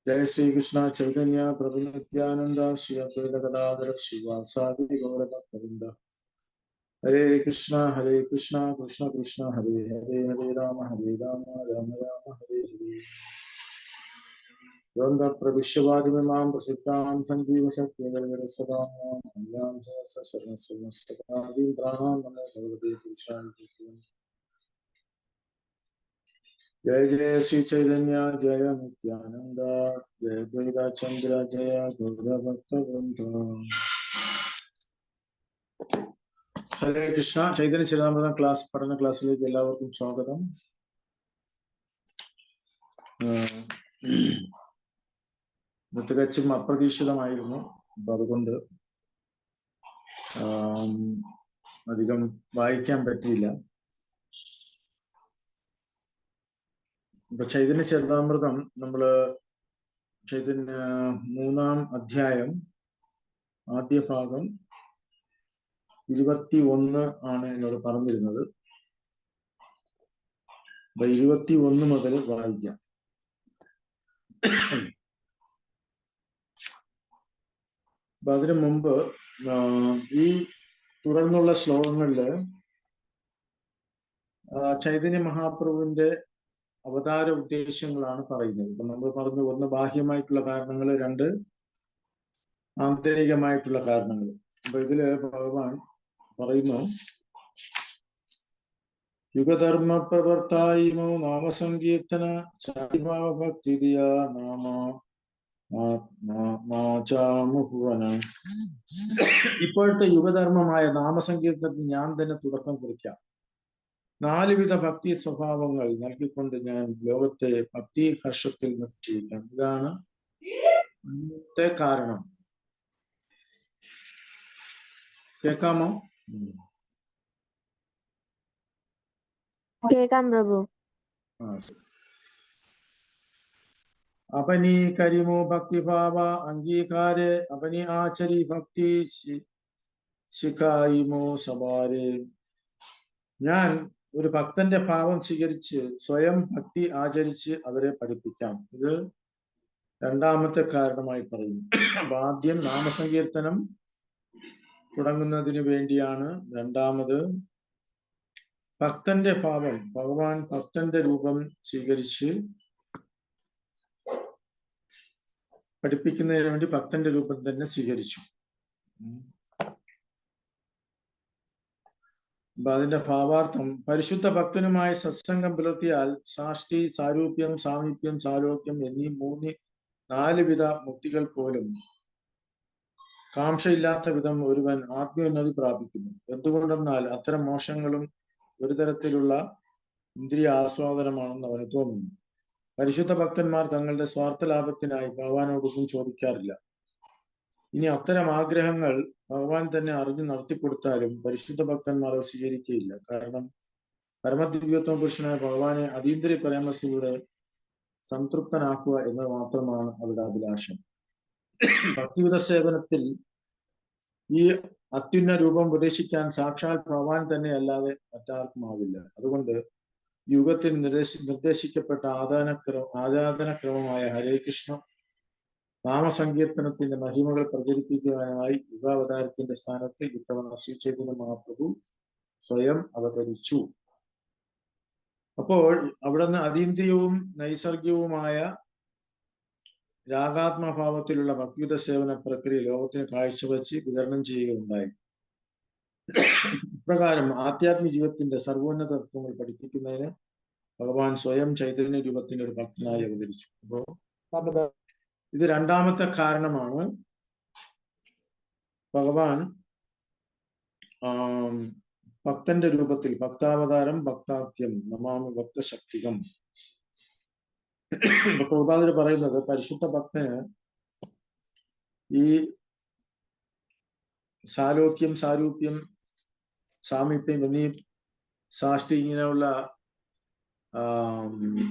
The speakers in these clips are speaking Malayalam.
जय श्री कृष्ण चैतन्य प्रभु नित्यानंद श्री अद्वैत गदाधर शिवासादि गौरभक्तवृंद। हरे कृष्ण कृष्ण कृष्ण हरे हरे हरे राम राम राम हरे हरे। द्वंद्व प्रविश्यवादिमां प्रसिद्धां संजीव सत्य सदा शरणं प्राणां नमो भगवते पुरुषाय। जय जय श्री चैतन्य जय नित्यानंद जय दुर्गा चंद्र जय गौरभक्तवृंद। हरे कृष्ण ചൈതന്യ ചരിതാമൃതം പഠന ക്ലാസ്സിലേക്ക് എല്ലാവർക്കും സ്വാഗതം. തികച്ചും അപ്രതീക്ഷിതമായിരുന്നു, അപ്പൊ അതുകൊണ്ട് അധികം വായിക്കാൻ പറ്റിയില്ല. ഇപ്പൊ ചൈതന്യ ചരിതാമൃതം നമ്മള് ചൈതന്യ 3-ാം അധ്യായം ആദ്യ ഭാഗം 21 ആണ് എന്നോട് പറഞ്ഞിരുന്നത്. 21 മുതൽ വായിക്കാം. അപ്പൊ അതിനു മുമ്പ് ഈ തുടർന്നുള്ള ശ്ലോകങ്ങളില് ചൈതന്യ മഹാപ്രഭുവിന്റെ അവതാര ഉദ്ദേശങ്ങളാണ് പറയുന്നത്. ഇപ്പൊ നമ്മൾ പറഞ്ഞു, ഒന്ന് ബാഹ്യമായിട്ടുള്ള കാരണങ്ങൾ, 2 ആന്തരികമായിട്ടുള്ള കാരണങ്ങൾ. അപ്പൊ ഇതില് ഭഗവാൻ പറയുന്നു, യുഗധർമ്മ പ്രവർത്തായിമോ നാമസങ്കീർത്തന ചാരിഭാവഭക്തിരിയ നാമ. ഇപ്പോഴത്തെ യുഗധർമ്മമായ നാമസങ്കീർത്തനത്തിന് ഞാൻ തന്നെ തുടക്കം കുറിക്കാം. 4 വിധ ഭക്തി സ്വഭാവങ്ങൾ നൽകിക്കൊണ്ട് ഞാൻ ലോകത്തെ ഭക്തി ഹർഷത്തിൽ നിർത്തിയിരിക്കാം. ഇതാണ് ഇന്നത്തെ കാരണം. കേൾക്കാമോ? കേൾക്കാം പ്രഭു. अपनी करिमो भक्ति भाव अंगीकारे अपनी आचरी भक्ति शिखाइमो सवारे. ഞാൻ ഒരു ഭക്തന്റെ ഭാവം സ്വീകരിച്ച് സ്വയം ഭക്തി ആചരിച്ച് അവരെ പഠിപ്പിക്കാം. ഇത് 2ാമത്തെ കാരണമായി പറയുന്നു. അപ്പൊ ആദ്യം നാമസങ്കീർത്തനം തുടങ്ങുന്നതിന് വേണ്ടിയാണ്. 2ാമത് ഭക്തന്റെ ഭാവം, ഭഗവാൻ ഭക്തന്റെ രൂപം സ്വീകരിച്ച് പഠിപ്പിക്കുന്നതിന് വേണ്ടി ഭക്തന്റെ രൂപം തന്നെ സ്വീകരിച്ചു. അപ്പൊ അതിന്റെ ഭാവാർത്ഥം, പരിശുദ്ധ ഭക്തനുമായി സത്സംഗം പുലർത്തിയാൽ സാഷ്ടി, സാരൂപ്യം, സാമീപ്യം, സാരോഗ്യം എന്നീ 4 വിധ മുക്തികൾ പോലും കാംക്ഷയില്ലാത്ത വിധം ഒരുവൻ ആത്മോന്നതി പ്രാപിക്കുന്നു. എന്തുകൊണ്ടെന്നാൽ അത്തരം മോശങ്ങളും ഒരു തരത്തിലുള്ള ഇന്ദ്രിയ ആസ്വാദനമാണെന്ന് അവന് തോന്നുന്നു. പരിശുദ്ധ ഭക്തന്മാർ തങ്ങളുടെ സ്വാർത്ഥ ലാഭത്തിനായി ഭഗവാനോടൊന്നും ചോദിക്കാറില്ല. ഇനി അത്തരം ആഗ്രഹങ്ങൾ ഭഗവാൻ തന്നെ അറിഞ്ഞു നടത്തിക്കൊടുത്താലും പരിശുദ്ധ ഭക്തന്മാർ അത് സ്വീകരിക്കുകയില്ല. കാരണം പരമദിവ്യോത്തമ പുരുഷനായ ഭഗവാനെ അതീന്ദ്രിയ പരാമർശിലൂടെ സംതൃപ്തനാക്കുക എന്നത് മാത്രമാണ് അവരുടെ അഭിലാഷം. ഭക്തിവിധ സേവനത്തിൽ ഈ അത്യുന്ന രൂപം ഉപദേശിക്കാൻ സാക്ഷാൽ ഭഗവാൻ തന്നെ അല്ലാതെ മറ്റാർക്കും ആവില്ല. അതുകൊണ്ട് യുഗത്തിൽ നിർദ്ദേശിക്കപ്പെട്ട ആരാധനക്രമമായ ഹരേ കൃഷ്ണ നാമസങ്കീർത്തനത്തിന്റെ മഹിമകൾ പ്രചരിപ്പിക്കുവാനായി യുഗാവതാരത്തിന്റെ സ്ഥാനത്ത് ഇത്തവണ ശ്രീ ചൈതന്യ മഹാപ്രഭു സ്വയം അവതരിച്ചു. അപ്പോൾ അവിടുന്ന് അതീന്ദ്രിയവും നൈസർഗികവുമായ രാഗാത്മഭാവത്തിലുള്ള ഭക്തിയുത സേവന പ്രക്രിയ ലോകത്തിന് കാഴ്ചവെച്ച് വിതരണം ചെയ്യുകയുണ്ടായി. ഇപ്രകാരം ആധ്യാത്മിക ജീവിതത്തിന്റെ സർവോന്നത തത്വങ്ങൾ പഠിപ്പിക്കുന്നതിന് ഭഗവാൻ സ്വയം ചൈതന്യ രൂപത്തിന്റെ ഒരു ഭക്തനായി അവതരിച്ചു. അപ്പോ ഇത് 2ാമത്തെ കാരണമാണ്. ഭഗവാൻ ഭക്തന്റെ രൂപത്തിൽ, ഭക്താവതാരം ഭക്താഖ്യം നമാമി ഭക്തശക്തികം. പ്രഭുപാദർ പറയുന്നത്, പരിശുദ്ധ ഭക്തന് ഈ സാലോക്യം, സാരൂപ്യം, സാമീപ്യം എന്നീ സാഷ്ടി ഇങ്ങനെയുള്ള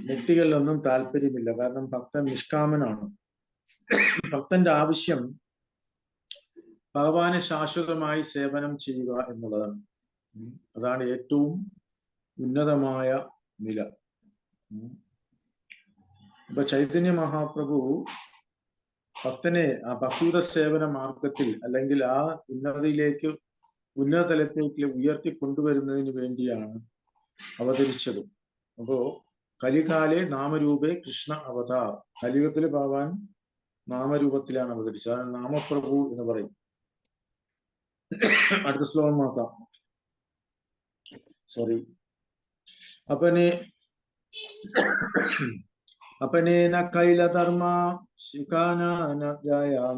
മുക്തികളിലൊന്നും താല്പര്യമില്ല. കാരണം ഭക്തൻ നിഷ്കാമനാണ്. ഭക്തന്റെ ആവശ്യം ഭഗവാനെ ശാശ്വതമായി സേവനം ചെയ്യുക എന്നുള്ളതാണ്. അതാണ് ഏറ്റവും ഉന്നതമായ നില. അപ്പൊ ചൈതന്യ മഹാപ്രഭു ഭക്തനെ ആ ഭക്തിയുത സേവന മാർഗത്തിൽ അല്ലെങ്കിൽ ആ ഉന്നതിയിലേക്ക് ഉന്നത തലത്തിലേക്ക് ഉയർത്തി കൊണ്ടുവരുന്നതിന് വേണ്ടിയാണ് അവതരിച്ചത്. അപ്പോ കലികാലെ നാമരൂപേ കൃഷ്ണ അവതാർ, കലിയുഗത്തില് ഭഗവാൻ നാമരൂപത്തിലാണ് അവതരിച്ചത്. അതാണ് നാമപ്രഭു എന്ന് പറയും. അടുത്ത ശ്ലോകം നോക്കാം. സോറി. അപനേന കൈലധർമ്മ ശിഖാനാനജായാം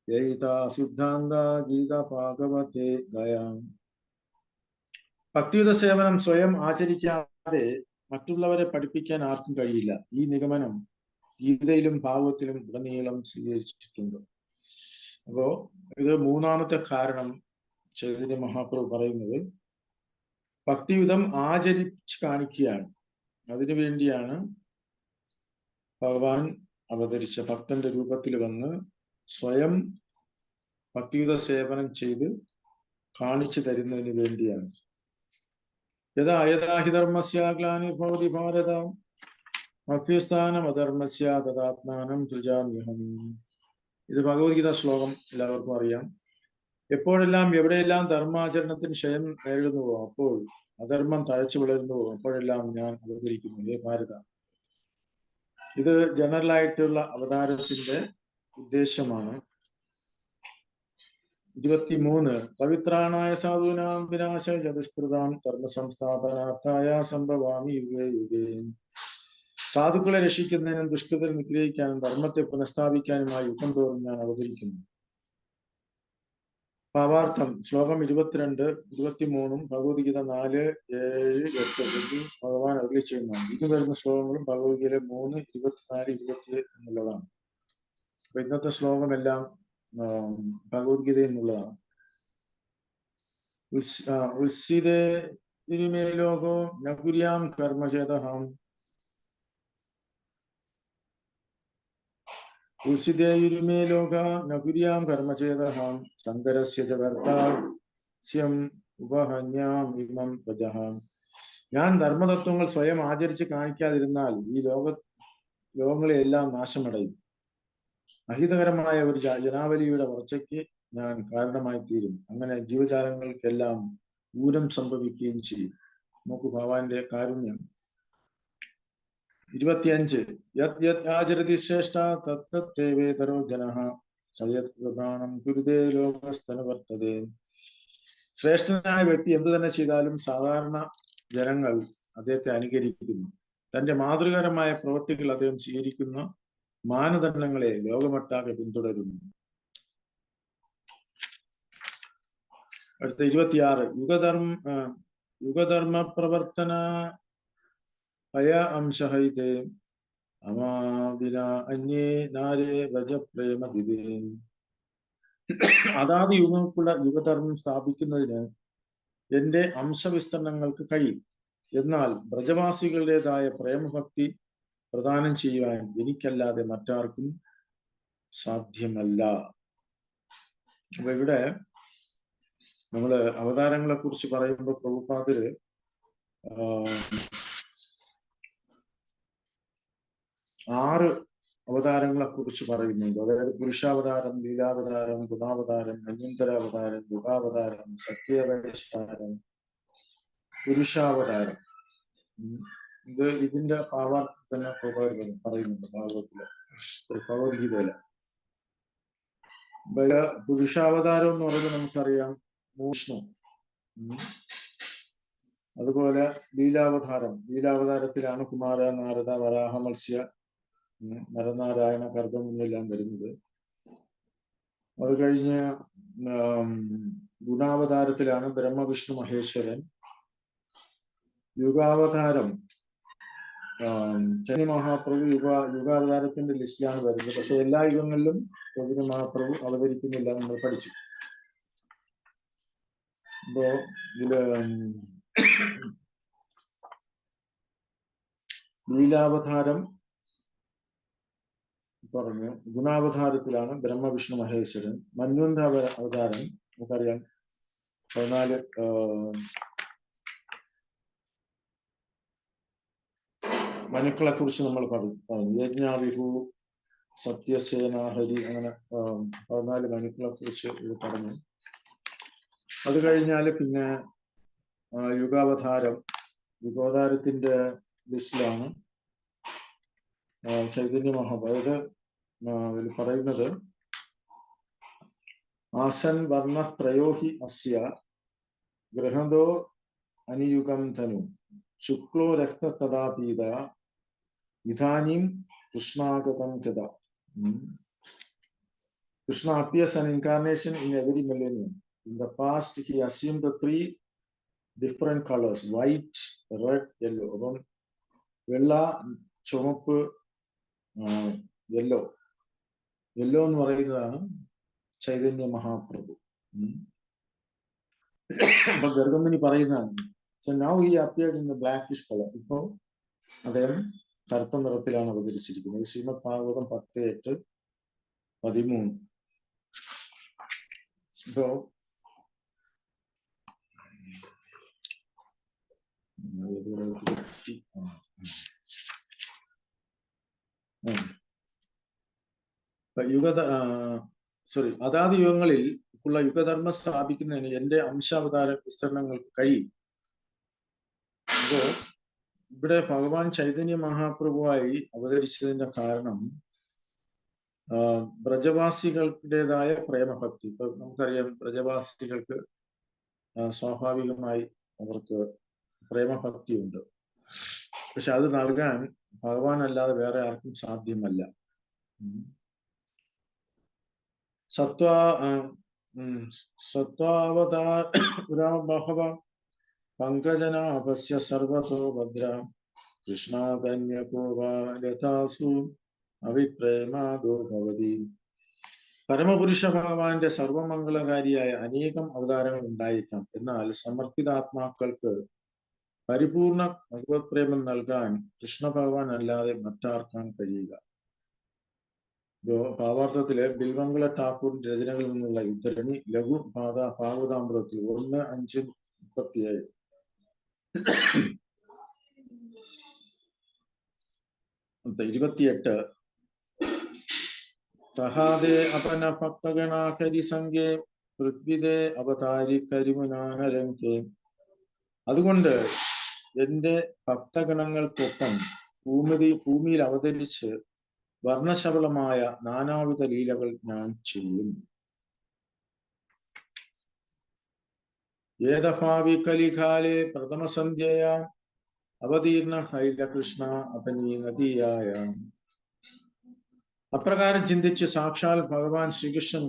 യൈതാ സിദ്ധാന്ത ഗീത ഭാഗവതേ ഗയാം. ഭക്തിയുത സേവനം സ്വയം ആചരിക്കാതെ മറ്റുള്ളവരെ പഠിപ്പിക്കാൻ ആർക്കും കഴിയില്ല. ഈ നിഗമനം ഗീതയിലും ഭാഗവത്തിലും ഉടനീളം സ്വീകരിച്ചിട്ടുണ്ട്. അപ്പോ ഇത് മൂന്നാമത്തെ കാരണം ചൈതന്യ മഹാപ്രഭു പറയുന്നത് ഭക്തിയുതം ആചരിച്ച് കാണിക്കുകയാണ്. അതിനു വേണ്ടിയാണ് ഭഗവാൻ അവതരിച്ച ഭക്തന്റെ രൂപത്തിൽ വന്ന് സ്വയം ഭക്തിയുത സേവനം ചെയ്ത് കാണിച്ചു തരുന്നതിന് വേണ്ടിയാണ്. യഥാ യഥാ ഹി ധർമ്മസ്യ ഗ്ലാനിർഭവതി ഭാരത അഭ്യുസ്ഥാനം അധർമ്മസ്യ തദാത്മാനം സൃജാമ്യഹം. ഇത് ഭഗവത്ഗീത ശ്ലോകം എല്ലാവർക്കും അറിയാം. എപ്പോഴെല്ലാം എവിടെയെല്ലാം ധർമാചരണത്തിന് ക്ഷയം നേരിടുന്നുവോ, അപ്പോൾ അധർമ്മം തഴച്ചു വളരുന്നുവോ, അപ്പോഴെല്ലാം ഞാൻ അവതരിക്കുന്നു ഹേ ഭാരത. ഇത് ജനറൽ ആയിട്ടുള്ള അവതാരത്തിന്റെ ഉദ്ദേശമാണ്. 23 പവിത്രാണായ സാധൂനാം വിനാശായ ചതുഷ്കൃതാം ധർമ്മ സംസ്ഥാപനാർത്ഥായ സംഭവാമി യുഗേ യുഗേ. സാധുക്കളെ രക്ഷിക്കുന്നതിനും ദുഷ്ടതയെ നിഗ്രഹിക്കാനും ധർമ്മത്തെ പുനഃസ്ഥാപിക്കാനുമായി യുഗം തോറും ഞാൻ അവതരിക്കുന്നു. ഭാവാർത്ഥം ശ്ലോകം 22, 23 ഭഗവത്ഗീത 4, 7, 8 ഭഗവാൻ അരുളി ചെയ്യുന്നതാണ്. ഇത് വരുന്ന ശ്ലോകങ്ങളും ഭഗവത്ഗീത 3, 24, 27 എന്നുള്ളതാണ്. അപ്പൊ ഇന്നത്തെ ശ്ലോകമെല്ലാം ഭഗവത്ഗീതയിൽ നിന്നുള്ളതാണ്. ഉത്സിതേ തിരുമേ ലോകോ നകുര്യാം കർമ്മചേതഹാം ഉത്സിതേയുരുമേ ലോക നകുര്യാം കർമ്മചേതഹാം ശങ്കരസ്യ ച കർത്താസ്യം ഉപഹന്യാം ഇമം പ്രജഹാം. ഞാൻ ധർമ്മതത്വങ്ങൾ സ്വയം ആചരിച്ച് കാണിക്കാതിരുന്നാൽ ഈ ലോകങ്ങളെല്ലാം നാശമടയും. അഹിതകരമായ ഒരു ജനാവലിയുടെ വളർച്ചയ്ക്ക് ഞാൻ കാരണമായി തീരും. അങ്ങനെ ജീവജാലങ്ങൾക്കെല്ലാം ഊനം സംഭവിക്കുകയും ചെയ്യും. നോക്കൂ ഭഗവാന്റെ കാരുണ്യം. 25 യത് യത് ആചരതി ശ്രേഷ്ഠ തത്തേ വേദരോ ജനഃ സയത് പ്രധാനം കുരുതേ ലോകസ്ഥനുവർത്തതേ. ശ്രേഷ്ഠനായ വ്യക്തി എന്തു തന്നെ ചെയ്താലും സാധാരണ ജനങ്ങൾ അദ്ദേഹത്തെ അനുകരിക്കുന്നു. തന്റെ മാതൃകരമായ പ്രവൃത്തികൾ അദ്ദേഹം സ്വീകരിക്കുന്ന മാനദണ്ഡങ്ങളെ ലോകമൊട്ടാകെ പിന്തുടരുന്നു. അടുത്ത 26 യുഗധർമ്മ പ്രവർത്തന ഭയ അംശഹൈതേ അമാവിന അന്യേ നാരേ വ്രജപ്രേമ വിദേ. അതാത് യുഗങ്ങൾക്കുള്ള യുഗധർമ്മം സ്ഥാപിക്കുന്നതിന് എന്റെ അംശവിസ്തരണങ്ങൾക്ക് കഴിയും. എന്നാൽ ബ്രജവാസികളുടേതായ പ്രേമഭക്തി പ്രദാനം ചെയ്യുവാൻ എനിക്കല്ലാതെ മറ്റാർക്കും സാധ്യമല്ല. അപ്പൊ ഇവിടെ നമ്മള് അവതാരങ്ങളെ കുറിച്ച് പറയുമ്പോൾ പ്രഭുപാദര് 6 അവതാരങ്ങളെ കുറിച്ച് പറയുന്നുണ്ട്. അതായത് പുരുഷാവതാരം, ലീലാവതാരം, ഗുണാവതാരം, മന്വന്തരാവതാരം, യുഗാവതാരം, സത്യവൈഷ്കാരം, പുരുഷാവതാരം. ഇതിന്റെ ഭാവാർത്ഥം തന്നെ പറയുന്നുണ്ട് ഭാഗവത്തില്, ഭഗവത്ഗീതയില്. പുരുഷാവതാരം എന്ന് പറയുമ്പോൾ നമുക്കറിയാം വിഷ്ണു. അതുപോലെ ലീലാവതാരത്തിലാണ് കുമാര, നാരദ, വരാഹ, മത്സ്യ, നരനാരായണ, കർദം എന്നെല്ലാം വരുന്നത്. അത് കഴിഞ്ഞ് ഗുണാവതാരത്തിലാണ് ബ്രഹ്മ, വിഷ്ണു, മഹേശ്വരൻ. യുഗാവതാരം ചൈതന്യ മഹാപ്രഭു യുഗാവതാരത്തിന്റെ ലിസ്റ്റിലാണ് വരുന്നത്. പക്ഷെ എല്ലാ യുഗങ്ങളിലും ചൈതന്യ മഹാപ്രഭു അവതരിക്കുന്നില്ല നമ്മൾ പഠിച്ചു. അപ്പോ ഇതില് ലീലാവതാരം പറഞ്ഞു, ഗുണാവതാരത്തിലാണ് ബ്രഹ്മ, വിഷ്ണു, മഹേശ്വരൻ. മന്വന്ത അവതാരം നമുക്കറിയാം 14 മനുക്കളെ കുറിച്ച് നമ്മൾ പറഞ്ഞു. യജ്ഞാവിഹു, സത്യസേനാഹരി, അങ്ങനെ 14 മനുക്കളെ കുറിച്ച് ഇത് പറഞ്ഞു. അത് കഴിഞ്ഞാല് പിന്നെ യുഗാവതാരം. യുഗാവതാരത്തിന്റെ ലിസ്റ്റിലാണ് ചൈതന്യ മഹാഭാരത് പറയുന്നത് ആസൻ വർണ്ണ ത്രയോഹി അസ്യ ഗ്രഹന്തോ അനിയുഗം ധനു ശുക്ലോ രക്ത തഥാപീത ഇതാനിം കൃഷ്ണാഗതം കഥ. Krishna appears an incarnation in every millennium. In the past, he assumed the 3 different colors: white, red, yellow. അപ്പം വെള്ള, ചുവപ്പ്, യെല്ലോ. യെല്ലോ എന്ന് പറയുന്നതാണ് ചൈതന്യ മഹാപ്രഭു. അപ്പൊ ഗർഗമുനി പറയുന്നതാണ്. So now he appeared in the blackish color. ഇപ്പോ അദ്ദേഹം കറുത്ത നിറത്തിലാണ് അവതരിച്ചിരിക്കുന്നത്. ശ്രീമദ് ഭാഗവതം 10:8-13. ഇപ്പോ അതാത് യുഗങ്ങളിൽ ഉള്ള യുഗധർമ്മം സ്ഥാപിക്കുന്നതിന് എന്റെ അംശാവതാര വിസ്തരണങ്ങൾക്ക് കഴിയും. അപ്പോ ഇവിടെ ഭഗവാൻ ചൈതന്യ മഹാപ്രഭുവായി അവതരിച്ചതിന്റെ കാരണം ബ്രജവാസികളുടേതായ പ്രേമഭക്തി. ഇപ്പൊ നമുക്കറിയാം, ബ്രജവാസികൾക്ക് സ്വാഭാവികമായി അവർക്ക് പ്രേമഭക്തിയുണ്ട്. പക്ഷെ അത് നൽകാൻ ഭഗവാൻ അല്ലാതെ വേറെ ആർക്കും സാധ്യമല്ല. സത്വാവതാര പങ്കജനാഭസ്യ സർവതോ ഭദ്ര കൃഷ്ണാകന്യകോവാലതാസു അവിപ്രേമാദോ ഭവതി. പരമപുരുഷ ഭഗവാന്റെ സർവമംഗളകാരിയായ അനേകം അവതാരങ്ങൾ ഉണ്ടായിരിക്കാം. എന്നാൽ സമർപ്പിതാത്മാക്കൾക്ക് പരിപൂർണ ഭഗവത് പ്രേമം നൽകാൻ കൃഷ്ണ ഭഗവാൻ അല്ലാതെ മറ്റാർക്കാൻ കഴിയുക. ഭാവാർത്ഥത്തില് ബിൽവംഗള ഠാക്കൂറിന്റെ രചനകളിൽ നിന്നുള്ള ഉദ്ധരണി ലഘു ഭാഗവതാമൃതത്തിൽ 1:5-37. തഹാദേ അപന ഭക്തഗണാഹരി സംഘേ പൃഥ്വിദേ അവതാരി കരിമുനാനരംഗേ. അതുകൊണ്ട് എന്റെ ഭക്തഗണങ്ങൾക്കൊപ്പം ഭൂമിയിൽ അവതരിച്ച് വർണ്ണശബളമായ നാനാവിധ ലീലകൾ ഞാൻ ചെയ്യും. ഏതഭാവി കലികാലേ പ്രഥമസന്ധ്യയ അവതീർണ ഹൈലകൃഷ്ണ അപനീനതിയായ. അപ്രകാരം ചിന്തിച്ച് സാക്ഷാൽ ഭഗവാൻ ശ്രീകൃഷ്ണൻ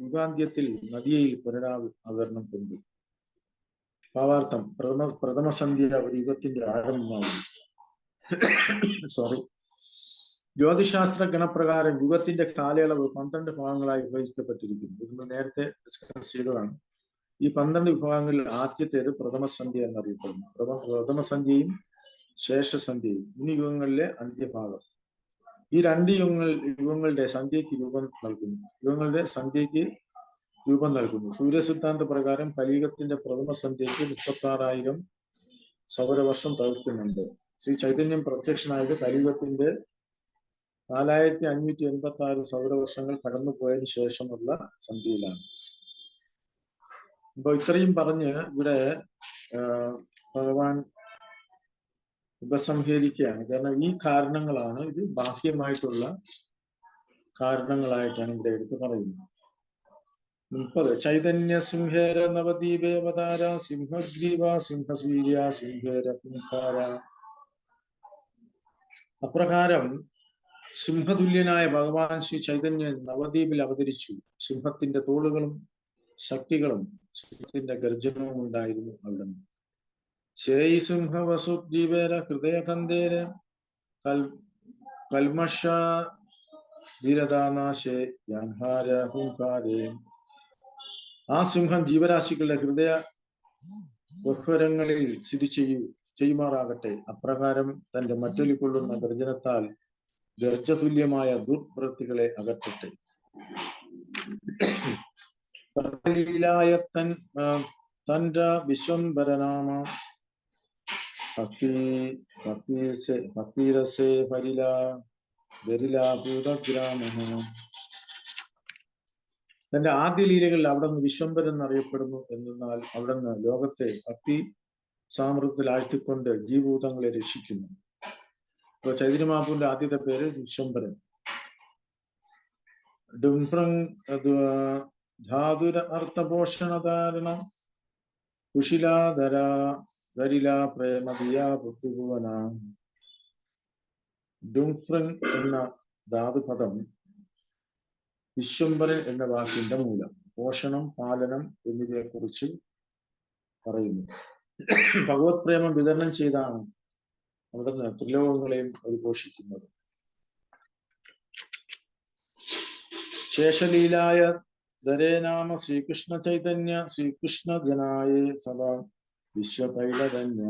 യുഗാന്ത്യത്തിൽ നദിയിൽ പുനരാവതരണം കൊണ്ടു. ഭാവാർത്ഥം: പ്രഥമസന്ധ്യ ഒരു യുഗത്തിന്റെ ആരംഭമാകുന്നു. ജ്യോതിശാസ്ത്ര ഗണപ്രകാരം യുഗത്തിന്റെ കാലയളവ് 12 ഭാഗങ്ങളായി വിഭജിക്കപ്പെട്ടിരിക്കുന്നു. ഇത് നേരത്തെ ഡിസ്കസ് ചെയ്തതാണ്. ഈ 12 വിഭാഗങ്ങളിൽ ആദ്യത്തേത് പ്രഥമസന്ധ്യ എന്നറിയപ്പെടുന്നു. പ്രഥമസന്ധ്യയും ശേഷസന്ധ്യയും ഇനി യുഗങ്ങളിലെ അന്ത്യഭാഗം. ഈ 2 യുഗങ്ങളുടെ സന്ധ്യയ്ക്ക് രൂപം നൽകുന്നു. സൂര്യസിദ്ധാന്ത പ്രകാരം കലിയുഗത്തിന്റെ പ്രഥമസന്ധ്യയ്ക്ക് 36,000 സൗരവർഷം തകർക്കുന്നുണ്ട്. ശ്രീ ചൈതന്യം പ്രത്യക്ഷനായത് കലിയുഗത്തിന്റെ 4586 സൗരവർഷങ്ങൾ കടന്നുപോയതിനു ശേഷമുള്ള സന്ധ്യയിലാണ്. അപ്പൊ ഇത്രയും പറഞ്ഞ് ഇവിടെ ഭഗവാൻ ഉപസംഹരിക്കുകയാണ്. കാരണം ഈ കാരണങ്ങളാണ്, ഇത് ബാഹ്യമായിട്ടുള്ള കാരണങ്ങളായിട്ടാണ് ഇവിടെ എടുത്ത് പറയുന്നത്. 30 ചൈതന്യ സിംഹേര നവദീപേവതാര സിംഹഗ്രീവ സിംഹസൂര്യ സിംഹേര പുംഖാര. അപ്രകാരം സിംഹതുല്യനായ ഭഗവാൻ ശ്രീ ചൈതന്യൻ നവദ്വീപിൽ അവതരിച്ചു. സിംഹത്തിന്റെ തോളുകളും ശക്തികളും സിംഹത്തിന്റെ ഗർജനവും ഉണ്ടായിരുന്നു അവിടെ. ശേയി സിംഹ വസുദ്വീപേര ഹൃദയകന്ധേര കൽമഷ ധീരതാനാശേ യാൻഹാര ഹുങ്കാരേ. ആ സിംഹം ജീവരാശികളുടെ ഹൃദയ ഗഹ്വരങ്ങളിൽ സ്ഥിതി ചെയ്യുമാറാകട്ടെ. അപ്രകാരം തന്റെ മറ്റൊലിക്കൊള്ളുന്ന ഗർജനത്താൽ ഗർജതുല്യമായ ദുർവൃത്തികളെ അകറ്റട്ടെ. തന്റെ വിശ്വംഭരനാമ ഭക്തിരസേ ഭൂതഗ്രാമ. തന്റെ ആദ്യ ലീലകളിൽ അവിടെ നിന്ന് വിശ്വംഭരൻ എന്നറിയപ്പെടുന്നു. എന്നാൽ അവിടെ നിന്ന് ലോകത്തെ ഭക്തി സാമൃദ്ധത്തിൽ ആഴ്ത്തിക്കൊണ്ട് ജീവഭൂതങ്ങളെ രക്ഷിക്കുന്നു. ഇപ്പൊ ചൈതന്യ മഹാപ്രഭുവിന്റെ ആദ്യത്തെ പേര് വിശ്വംഭരൻ. ധാതുര അർത്ഥപോഷണധാരണ കുശിലാധര ധരില പ്രേമദിയ പുത്തുഭുവന. ഡുംഫ്രൻ എന്ന ധാതുപദം വിശ്വംഭരൻ എന്ന വാക്കിന്റെ മൂലം. പോഷണം, പാലനം എന്നിവയെ കുറിച്ച് പറയുന്നു. ഭഗവത് പ്രേമം വിതരണം ചെയ്താണ് അവിടുന്ന് ത്രിലോകങ്ങളെയും പരിപോഷിക്കുന്നത്. ശേഷലീലായ ധരേ നാമ ശ്രീകൃഷ്ണ ചൈതന്യ ശ്രീകൃഷ്ണ ജനായേ സദാ വിശ്വകൈലധന്യ.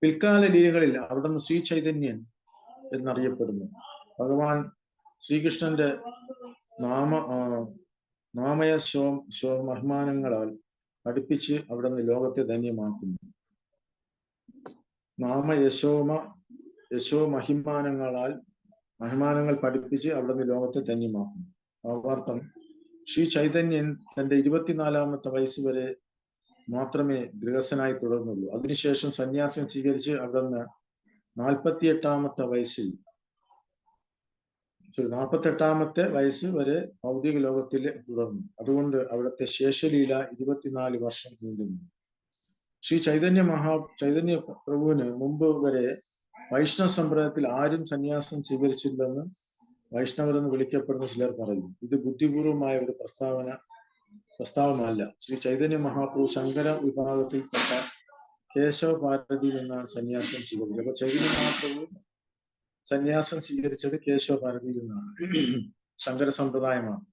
പിൽക്കാല ലീലകളിൽ അവിടുന്ന് ശ്രീ ചൈതന്യൻ എന്നറിയപ്പെടുന്നു. ഭഗവാൻ ശ്രീകൃഷ്ണന്റെ നാമയ മഹിമാനങ്ങളാൽ പഠിപ്പിച്ച് അവിടുന്ന് ലോകത്തെ ധന്യമാക്കുന്നു. മഹിമാനങ്ങൾ പഠിപ്പിച്ച് അവിടുന്ന് ലോകത്തെ ധന്യമാക്കുന്നു. ഭാവാർത്ഥം: ശ്രീ ചൈതന്യൻ തന്റെ 24-ാമത്തെ വയസ്സ് വരെ മാത്രമേ ഗൃഹസ്ഥനായി തുടർന്നുള്ളൂ. അതിനുശേഷം സന്യാസം സ്വീകരിച്ച് അവിടുന്ന് 48-ാമത്തെ വയസ്സ് വരെ ഭൗതിക ലോകത്തിൽ തുടർന്നു. അതുകൊണ്ട് അവിടുത്തെ ശേഷലീല 24 വർഷം നീണ്ടുനിന്നു. ശ്രീ ചൈതന്യ പ്രഭുവിന് മുമ്പ് വരെ വൈഷ്ണവ സമ്പ്രദായത്തിൽ ആരും സന്യാസം സ്വീകരിച്ചില്ലെന്ന് വൈഷ്ണവരെന്ന് വിളിക്കപ്പെടുന്ന ചിലർ പറയുന്നു. ഇത് ബുദ്ധിപൂർവമായ ഒരു പ്രസ്താവമല്ല. ശ്രീ ചൈതന്യ മഹാപ്രഭു ശങ്കര വിഭാഗത്തിൽപ്പെട്ട കേശവ ഭാരതിയിൽ നിന്നാണ് സന്യാസം സ്വീകരിച്ചത്. അപ്പൊ ചൈതന്യ മഹാപ്രഭു സന്യാസം സ്വീകരിച്ചത് കേശവ ഭാരതിയിൽ നിന്നാണ്. ശങ്കര സമ്പ്രദായമാണ്.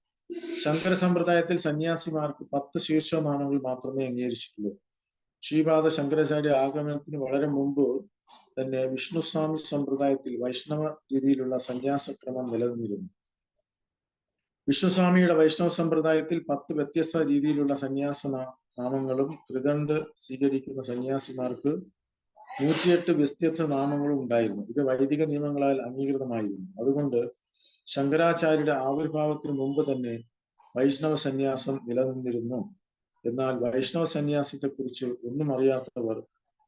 ശങ്കര സമ്പ്രദായത്തിൽ സന്യാസിമാർക്ക് 10 ശീർഷനാമങ്ങൾ മാത്രമേ അംഗീകരിച്ചിട്ടുള്ളൂ. ശ്രീപാദ ശങ്കരാചാര്യ ആഗമനത്തിന് വളരെ മുമ്പ് തന്നെ വിഷ്ണുസ്വാമി സമ്പ്രദായത്തിൽ വൈഷ്ണവ രീതിയിലുള്ള സന്യാസക്രമം നിലനിന്നിരുന്നു. വിഷ്ണുസ്വാമിയുടെ വൈഷ്ണവ സമ്പ്രദായത്തിൽ 10 വ്യത്യസ്ത രീതിയിലുള്ള സന്യാസ നാമങ്ങളും ത്രിദണ്ഡ് സ്വീകരിക്കുന്ന സന്യാസിമാർക്ക് 108 വ്യത്യസ്ത നാമങ്ങളും ഉണ്ടായിരുന്നു. ഇത് വൈദിക നിയമങ്ങളാൽ അംഗീകൃതമായിരുന്നു. അതുകൊണ്ട് ശങ്കരാചാര്യരുടെ ആവിർഭാവത്തിന് മുമ്പ് തന്നെ വൈഷ്ണവ സന്യാസം നിലനിന്നിരുന്നു. എന്നാൽ വൈഷ്ണവ സന്യാസത്തെ കുറിച്ച് ഒന്നും അറിയാത്തവർ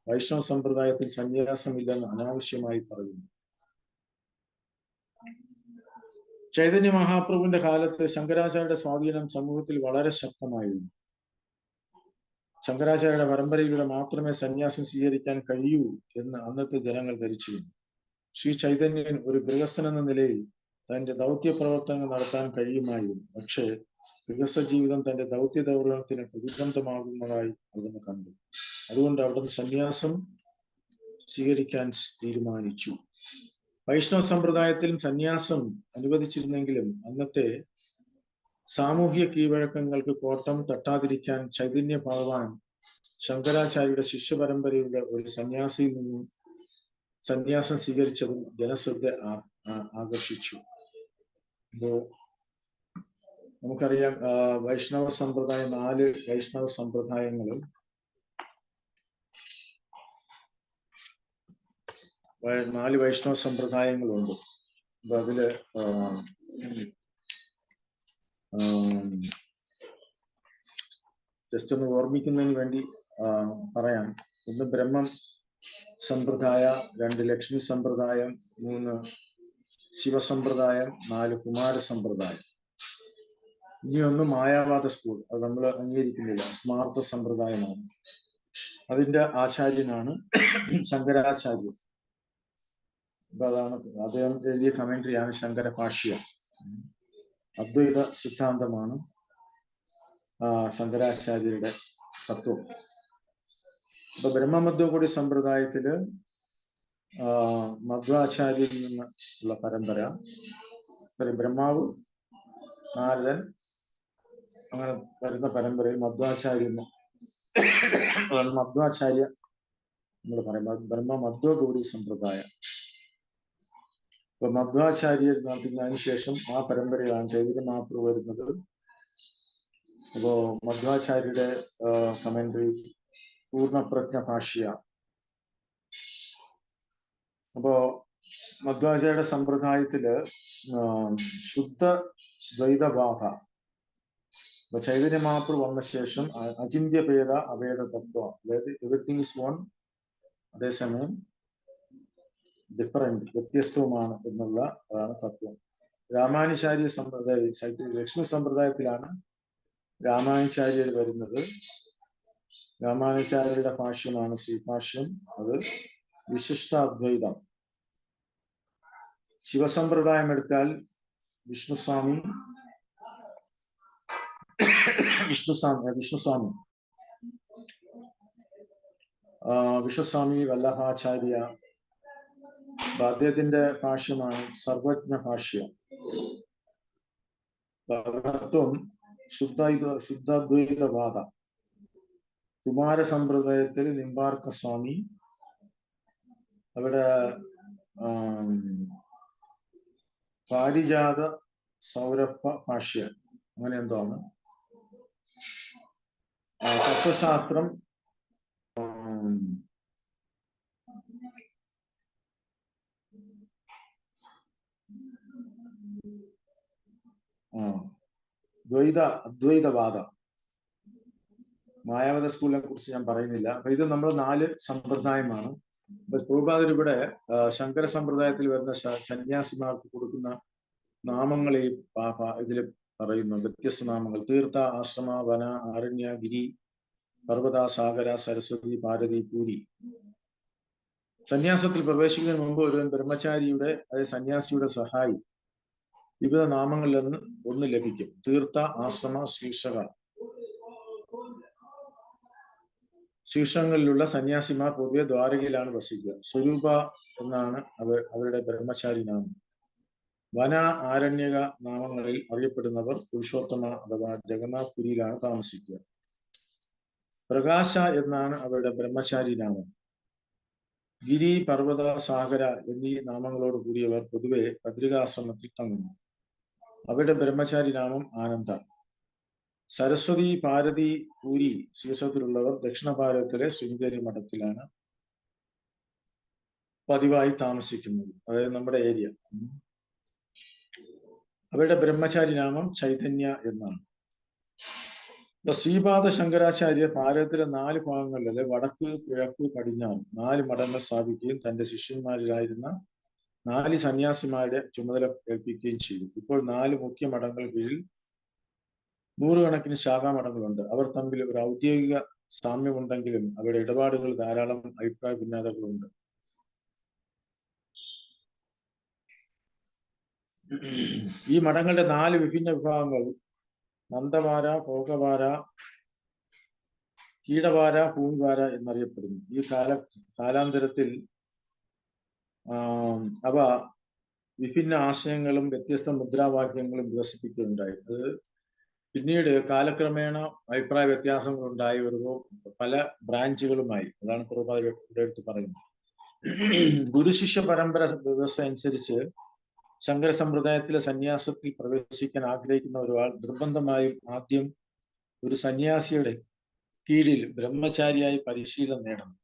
വൈഷ്ണവ സമ്പ്രദായത്തിൽ സന്യാസമില്ലെന്ന് അനാവശ്യമായി പറയുന്നു. ചൈതന്യ മഹാപ്രഭുവിന്റെ കാലത്ത് ശങ്കരാചാര്യരുടെ സ്വാധീനം സമൂഹത്തിൽ വളരെ ശക്തമായിരുന്നു. ശങ്കരാചാര്യരുടെ പരമ്പരയിലൂടെ മാത്രമേ സന്യാസം സ്വീകരിക്കാൻ കഴിയൂ എന്ന് അന്നത്തെ ജനങ്ങൾ ധരിച്ചിരുന്നു. ശ്രീ ചൈതന്യൻ ഒരു ഗൃഹസ്ഥൻ എന്ന നിലയിൽ തന്റെ ദൗത്യ പ്രവർത്തനങ്ങൾ നടത്താൻ കഴിയുമായിരുന്നു. പക്ഷേ ഗൃഹസ്ഥ ജീവിതം തന്റെ ദൗത്യ ദൗർലഭ്യത്തിന് പ്രതിബന്ധമാകുന്നതായി അവിടുന്ന് കണ്ടു. അതുകൊണ്ട് അവിടുന്ന് സന്യാസം സ്വീകരിക്കാൻ തീരുമാനിച്ചു. വൈഷ്ണവ സമ്പ്രദായത്തിലും സന്യാസം അനുവദിച്ചിരുന്നെങ്കിലും അന്നത്തെ സാമൂഹിക കീഴ്വഴക്കങ്ങൾക്ക് കോട്ടം തട്ടാതിരിക്കാൻ ചൈതന്യ ഭഗവാൻ ശങ്കരാചാര്യയുടെ ശിഷ്യ പരമ്പരയുടെ ഒരു സന്യാസിയിൽ നിന്നും സന്യാസം സ്വീകരിച്ചതും ജനശ്രദ്ധ ആകർഷിച്ചു. അപ്പോ നമുക്കറിയാം, വൈഷ്ണവ സമ്പ്രദായം 4 വൈഷ്ണവ സമ്പ്രദായങ്ങളും 4 വൈഷ്ണവ സമ്പ്രദായങ്ങളുണ്ട്. അപ്പൊ അതില് ജസ്റ്റ് ഒന്ന് ഓർമ്മിക്കുന്നതിന് വേണ്ടി പറയാം. 1 ബ്രഹ്മം സമ്പ്രദായ, 2 ലക്ഷ്മി സമ്പ്രദായം, 3 ശിവസമ്പ്രദായം, 4 കുമാര സമ്പ്രദായം. ഇനി 1 മായാവാദ സ്കൂൾ. അത് നമ്മൾ അംഗീകരിക്കുന്നില്ല. സ്മാർത്ഥ സമ്പ്രദായമാണ്. അതിന്റെ ആചാര്യനാണ് ശങ്കരാചാര്യൻ. അപ്പൊ അതാണ് അദ്ദേഹം എഴുതിയ കമന്ററിയാണ് ശങ്കര ഭാഷ്യ. അദ്വൈത സിദ്ധാന്തമാണ് ശങ്കരാചാര്യരുടെ തത്വം. അപ്പൊ ബ്രഹ്മമധ്വകൂടി സമ്പ്രദായത്തില് മധ്വാചാര്യയിൽ നിന്നുള്ള പരമ്പര, ബ്രഹ്മാവ്, നാരദൻ, അങ്ങനെ വരുന്ന പരമ്പരയിൽ മധ്വാചാര്യ നമ്മൾ പറയും ബ്രഹ്മമധ്വഗൗരി സമ്പ്രദായം. അപ്പൊ മധ്വാചാര്യർ പിന്നെ അതിനുശേഷം ആ പരമ്പരയിലാണ് ചൈതന്യ മഹാപ്രഭു വരുന്നത്. അപ്പോ മധ്വാചാര്യരുടെ കമന്ററി പൂർണ്ണപ്രജ്ഞ ഭാഷ്യ. അപ്പോ മധ്വാചാര്യ സമ്പ്രദായത്തില് ശുദ്ധ ദ്വൈതബാധ. അപ്പൊ ചൈതന്യ മഹാപ്രഭു വന്ന ശേഷം അചിന്ത്യഭേദ അഭേദ തത്വം, അതായത് എവരിത്തിങ് ഈസ് വൺ, അതേസമയം ഡിഫറൻറ്റ്, വ്യത്യസ്തവുമാണ് എന്നുള്ള അതാണ് തത്വം. രാമാനുചാര്യ സമ്പ്രദായ ലക്ഷ്മി സമ്പ്രദായത്തിലാണ് രാമാനുചാര്യർ വരുന്നത്. രാമാനുചാര്യരുടെ ഭാഷ്യമാണ് ശ്രീഭാഷ്യം. അത് വിശിഷ്ടാദ്വൈതം. ശിവസമ്പ്രദായം എടുത്താൽ വിഷ്ണുസ്വാമി വല്ലഭാചാര്യ, അദ്ദേഹത്തിന്റെ ഭാഷ്യമാണ് സർവജ്ഞ ഭാഷ്യം. തത്വം ശുദ്ധാദ്വൈതവാദ. കുമാര സമ്പ്രദായത്തിൽ നിംബാർക്ക സ്വാമി, അവിടെ പാരിജാത സൗരഭ ഭാഷ്യം, അങ്ങനെ എന്താണ്. തത്വശാസ്ത്രം അദ്വൈതവാദ. മായാവത സ്കൂളിനെ കുറിച്ച് ഞാൻ പറയുന്നില്ല. അപ്പൊ ഇത് നമ്മൾ 4 സമ്പ്രദായമാണ്. പ്രഭുപാദർ ഇവിടെ ശങ്കര സമ്പ്രദായത്തിൽ വരുന്ന സന്യാസിമാർക്ക് കൊടുക്കുന്ന നാമങ്ങൾ ഈ ഇതിൽ പറയുന്നു. വ്യത്യസ്ത നാമങ്ങൾ: തീർത്ഥ, ആശ്രമ, വന, ആരണ്യ, ഗിരി, പർവ്വത, സാഗര, സരസ്വതി, ഭാരതി, പൂരി. സന്യാസത്തിൽ പ്രവേശിക്കുന്നതിന് മുമ്പ് ഒരു ബ്രഹ്മചാരിയുടെ, അതായത് സന്യാസിയുടെ സഹായി വിവിധ നാമങ്ങളിൽ നിന്ന് ഒന്ന് ലഭിക്കും. തീർത്ഥ, ആശ്രമ, ശീർഷക. ശീർഷങ്ങളിലുള്ള സന്യാസിമാർ പൊതുവെ ദ്വാരകയിലാണ് വസിക്കുക. സ്വരൂപ എന്നാണ് അവരുടെ ബ്രഹ്മചാരി നാമം. വന, ആരണ്യക നാമങ്ങളിൽ അറിയപ്പെടുന്നവർ പുരുഷോത്തമ അഥവാ ജഗന്നാഥ് പുരിയിലാണ് താമസിക്കുക. പ്രകാശ എന്നാണ് അവരുടെ ബ്രഹ്മചാരി നാമം. ഗിരി, പർവ്വത, സാഗര എന്നീ നാമങ്ങളോട് കൂടിയവർ പൊതുവെ ബദ്രികാശ്രമത്തിൽ തങ്ങുന്നു. അവരുടെ ബ്രഹ്മചാരി നാമം ആനന്ദ. സരസ്വതി, ഭാരതി, പൂരി ശീർഷത്തിലുള്ളവർ ദക്ഷിണ ഭാരതത്തിലെ ശൃംഗേരി മഠത്തിലാണ് പതിവായി താമസിക്കുന്നത്, അതായത് നമ്മുടെ ഏരിയ. അവരുടെ ബ്രഹ്മചാരി നാമം ചൈതന്യ എന്നാണ്. ശ്രീപാദ ശങ്കരാചാര്യ ഭാരതത്തിലെ 4 ഭാഗങ്ങളിൽ, അതായത് വടക്ക്, കിഴക്ക്, പടിഞ്ഞാറ് 4 മഠങ്ങൾ സ്ഥാപിക്കുകയും തന്റെ ശിഷ്യന്മാരിലായിരുന്ന 4 സന്യാസിമാരുടെ ചുമതല ഏൽപ്പിക്കുകയും ചെയ്തു. ഇപ്പോൾ 4 മുഖ്യ മഠങ്ങൾ കീഴിൽ 100 കണക്കിന് ശാഖാമഠങ്ങളുണ്ട്. അവർ തമ്മിൽ ഒരു ഔദ്യോഗിക സാമ്യമുണ്ടെങ്കിലും അവരുടെ ഇടപാടുകൾ ധാരാളം അഭിപ്രായ ഭിന്നതകളുണ്ട്. ഈ മഠങ്ങളുടെ 4 വിഭിന്ന വിഭാഗങ്ങൾ നന്ദവാര, ഭോഗവാര, കീടവാര, ഭൂമിവാര എന്നറിയപ്പെടുന്നു. ഈ കാലാന്തരത്തിൽ അവ വിഭിന്ന ആശയങ്ങളും വ്യത്യസ്ത മുദ്രാവാക്യങ്ങളും വികസിപ്പിക്കുകയുണ്ടായി. അത് പിന്നീട് കാലക്രമേണ അഭിപ്രായ വ്യത്യാസങ്ങൾ ഉണ്ടായി വരുമ്പോൾ പല ബ്രാഞ്ചുകളുമായി. അതാണ് പ്രഭുപാദർ ഇവിടെ എടുത്ത് പറയുന്നത്. ഗുരുശിഷ്യ പരമ്പര വ്യവസ്ഥ അനുസരിച്ച് ശങ്കര സമ്പ്രദായത്തിലെ സന്യാസത്തിൽ പ്രവേശിക്കാൻ ആഗ്രഹിക്കുന്ന ഒരാൾ നിർബന്ധമായും ആദ്യം ഒരു സന്യാസിയുടെ കീഴിൽ ബ്രഹ്മചാരിയായി പരിശീലനം നേടണം.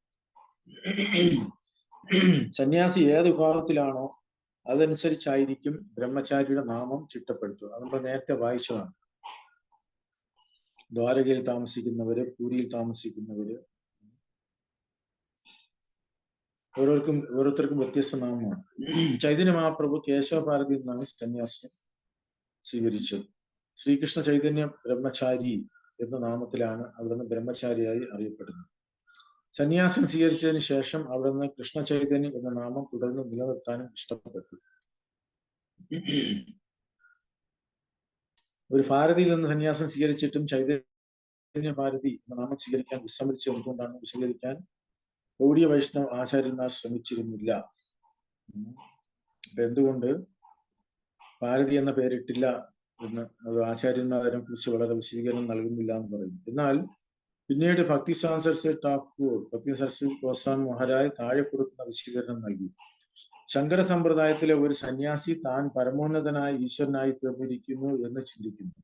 സന്യാസി ഏത് വിഭാഗത്തിലാണോ അതനുസരിച്ചായിരിക്കും ബ്രഹ്മചാരിയുടെ നാമം ചിട്ടപ്പെടുത്തുക. അത് നമ്മൾ നേരത്തെ വായിച്ചതാണ്. ദ്വാരകയിൽ താമസിക്കുന്നവര്, പൂരിയിൽ താമസിക്കുന്നവര്, ഓരോരുത്തർക്കും വ്യത്യസ്ത നാമമാണ്. ചൈതന്യ മഹാപ്രഭു കേശവ ഭാരതിയിൽ നിന്നാണ് സന്യാസം സ്വീകരിച്ചത്. ശ്രീകൃഷ്ണ ചൈതന്യ ബ്രഹ്മചാരി എന്ന നാമത്തിലാണ് അവിടുന്ന് ബ്രഹ്മചാരിയായി അറിയപ്പെടുന്നത്. സന്യാസം സ്വീകരിച്ചതിന് ശേഷം അവിടുന്ന് കൃഷ്ണ ചൈതന്യം എന്ന നാമം തുടർന്ന് നിലനിർത്താനും ഇഷ്ടപ്പെട്ടു. ഒരു ഭാരതിയിൽ നിന്ന് സന്യാസം സ്വീകരിച്ചിട്ടും ചൈതന്യ ഭാരതി എന്ന നാമം സ്വീകരിക്കാൻ വിസമ്മതിച്ചു. എന്തുകൊണ്ടാണ്? വിശദീകരിക്കാൻ ഗൗഡിയ വൈഷ്ണവ ആചാര്യന്മാർ ശ്രമിച്ചിരുന്നില്ല. എന്തുകൊണ്ട് ഭാരതി എന്ന പേരിട്ടില്ല എന്ന് ആചാര്യന്മാരെ കുറിച്ച് വളരെ വിശദീകരണം നൽകുന്നില്ല എന്ന് പറയുന്നു. എന്നാൽ പിന്നീട് ഭക്തി സരസ്വതി ഠാക്കൂർ, ഭക്തി സരസ്വതി ഗോസ്വാമി മഹാരാജ് താഴെ കൊടുക്കുന്ന വിശദീകരണം നൽകി. ശങ്കര സമ്പ്രദായത്തിലെ ഒരു സന്യാസി താൻ പരമോന്നതനായ ഈശ്വരനായി തീർന്നിരിക്കുന്നു എന്ന് ചിന്തിക്കുന്നു.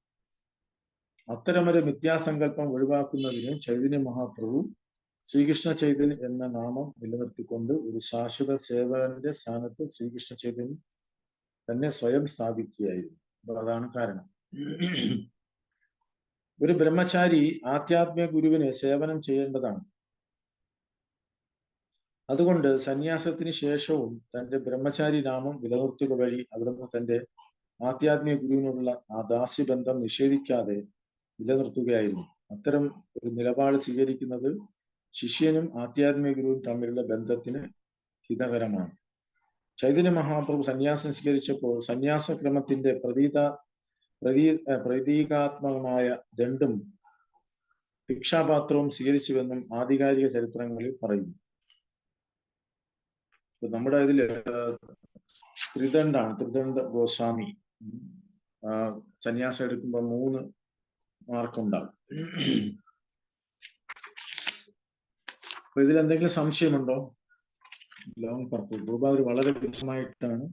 അത്തരമൊരു മിഥ്യാസങ്കല്പം ഒഴിവാക്കുന്നതിന് ചൈതന്യ മഹാപ്രഭു ശ്രീകൃഷ്ണ ചൈതന്യം എന്ന നാമം നിലനിർത്തിക്കൊണ്ട് ഒരു ശാശ്വത സേവകന്റെ സ്ഥാനത്ത് ശ്രീകൃഷ്ണ ചൈതന്യം തന്നെ സ്വയം സ്ഥാപിക്കുകയായിരുന്നു. അപ്പൊ അതാണ് കാരണം. ഒരു ബ്രഹ്മചാരി ആധ്യാത്മിക ഗുരുവിന് സേവനം ചെയ്യേണ്ടതാണ്. അതുകൊണ്ട് സന്യാസത്തിന് ശേഷവും തന്റെ ബ്രഹ്മചാരി നാമം നിലനിർത്തുക വഴി അവിടുന്ന് തന്റെ ആധ്യാത്മിക ഗുരുവിനോടുള്ള ആ ദാസ്യബന്ധം നിഷേധിക്കാതെ നിലനിർത്തുകയായിരുന്നു. അത്തരം ഒരു നിലപാട് സ്വീകരിക്കുന്നത് ശിഷ്യനും ആധ്യാത്മിക ഗുരുവും തമ്മിലുള്ള ബന്ധത്തിന് ഹിതകരമാണ്. ചൈതന്യ മഹാപ്രഭു സന്യാസം സ്വീകരിച്ചപ്പോൾ സന്യാസക്രമത്തിന്റെ പ്രതീകാത്മകമായ ദണ്ഡും ഭിക്ഷാപാത്രവും സ്വീകരിച്ചുവെന്നും ആധികാരിക ചരിത്രങ്ങളിൽ പറയുന്നു. നമ്മുടെ ഇതില് ത്രിദണ്ഡ ഗോസ്വാമി സന്യാസം എടുക്കുമ്പോൾ 3 മാർക്കുണ്ടാവും. അപ്പൊ ഇതിൽ എന്തെങ്കിലും സംശയമുണ്ടോ? ലോങ് പർപ്പസ് ഗോപാൽ വളരെ വിശദമായിട്ടാണ്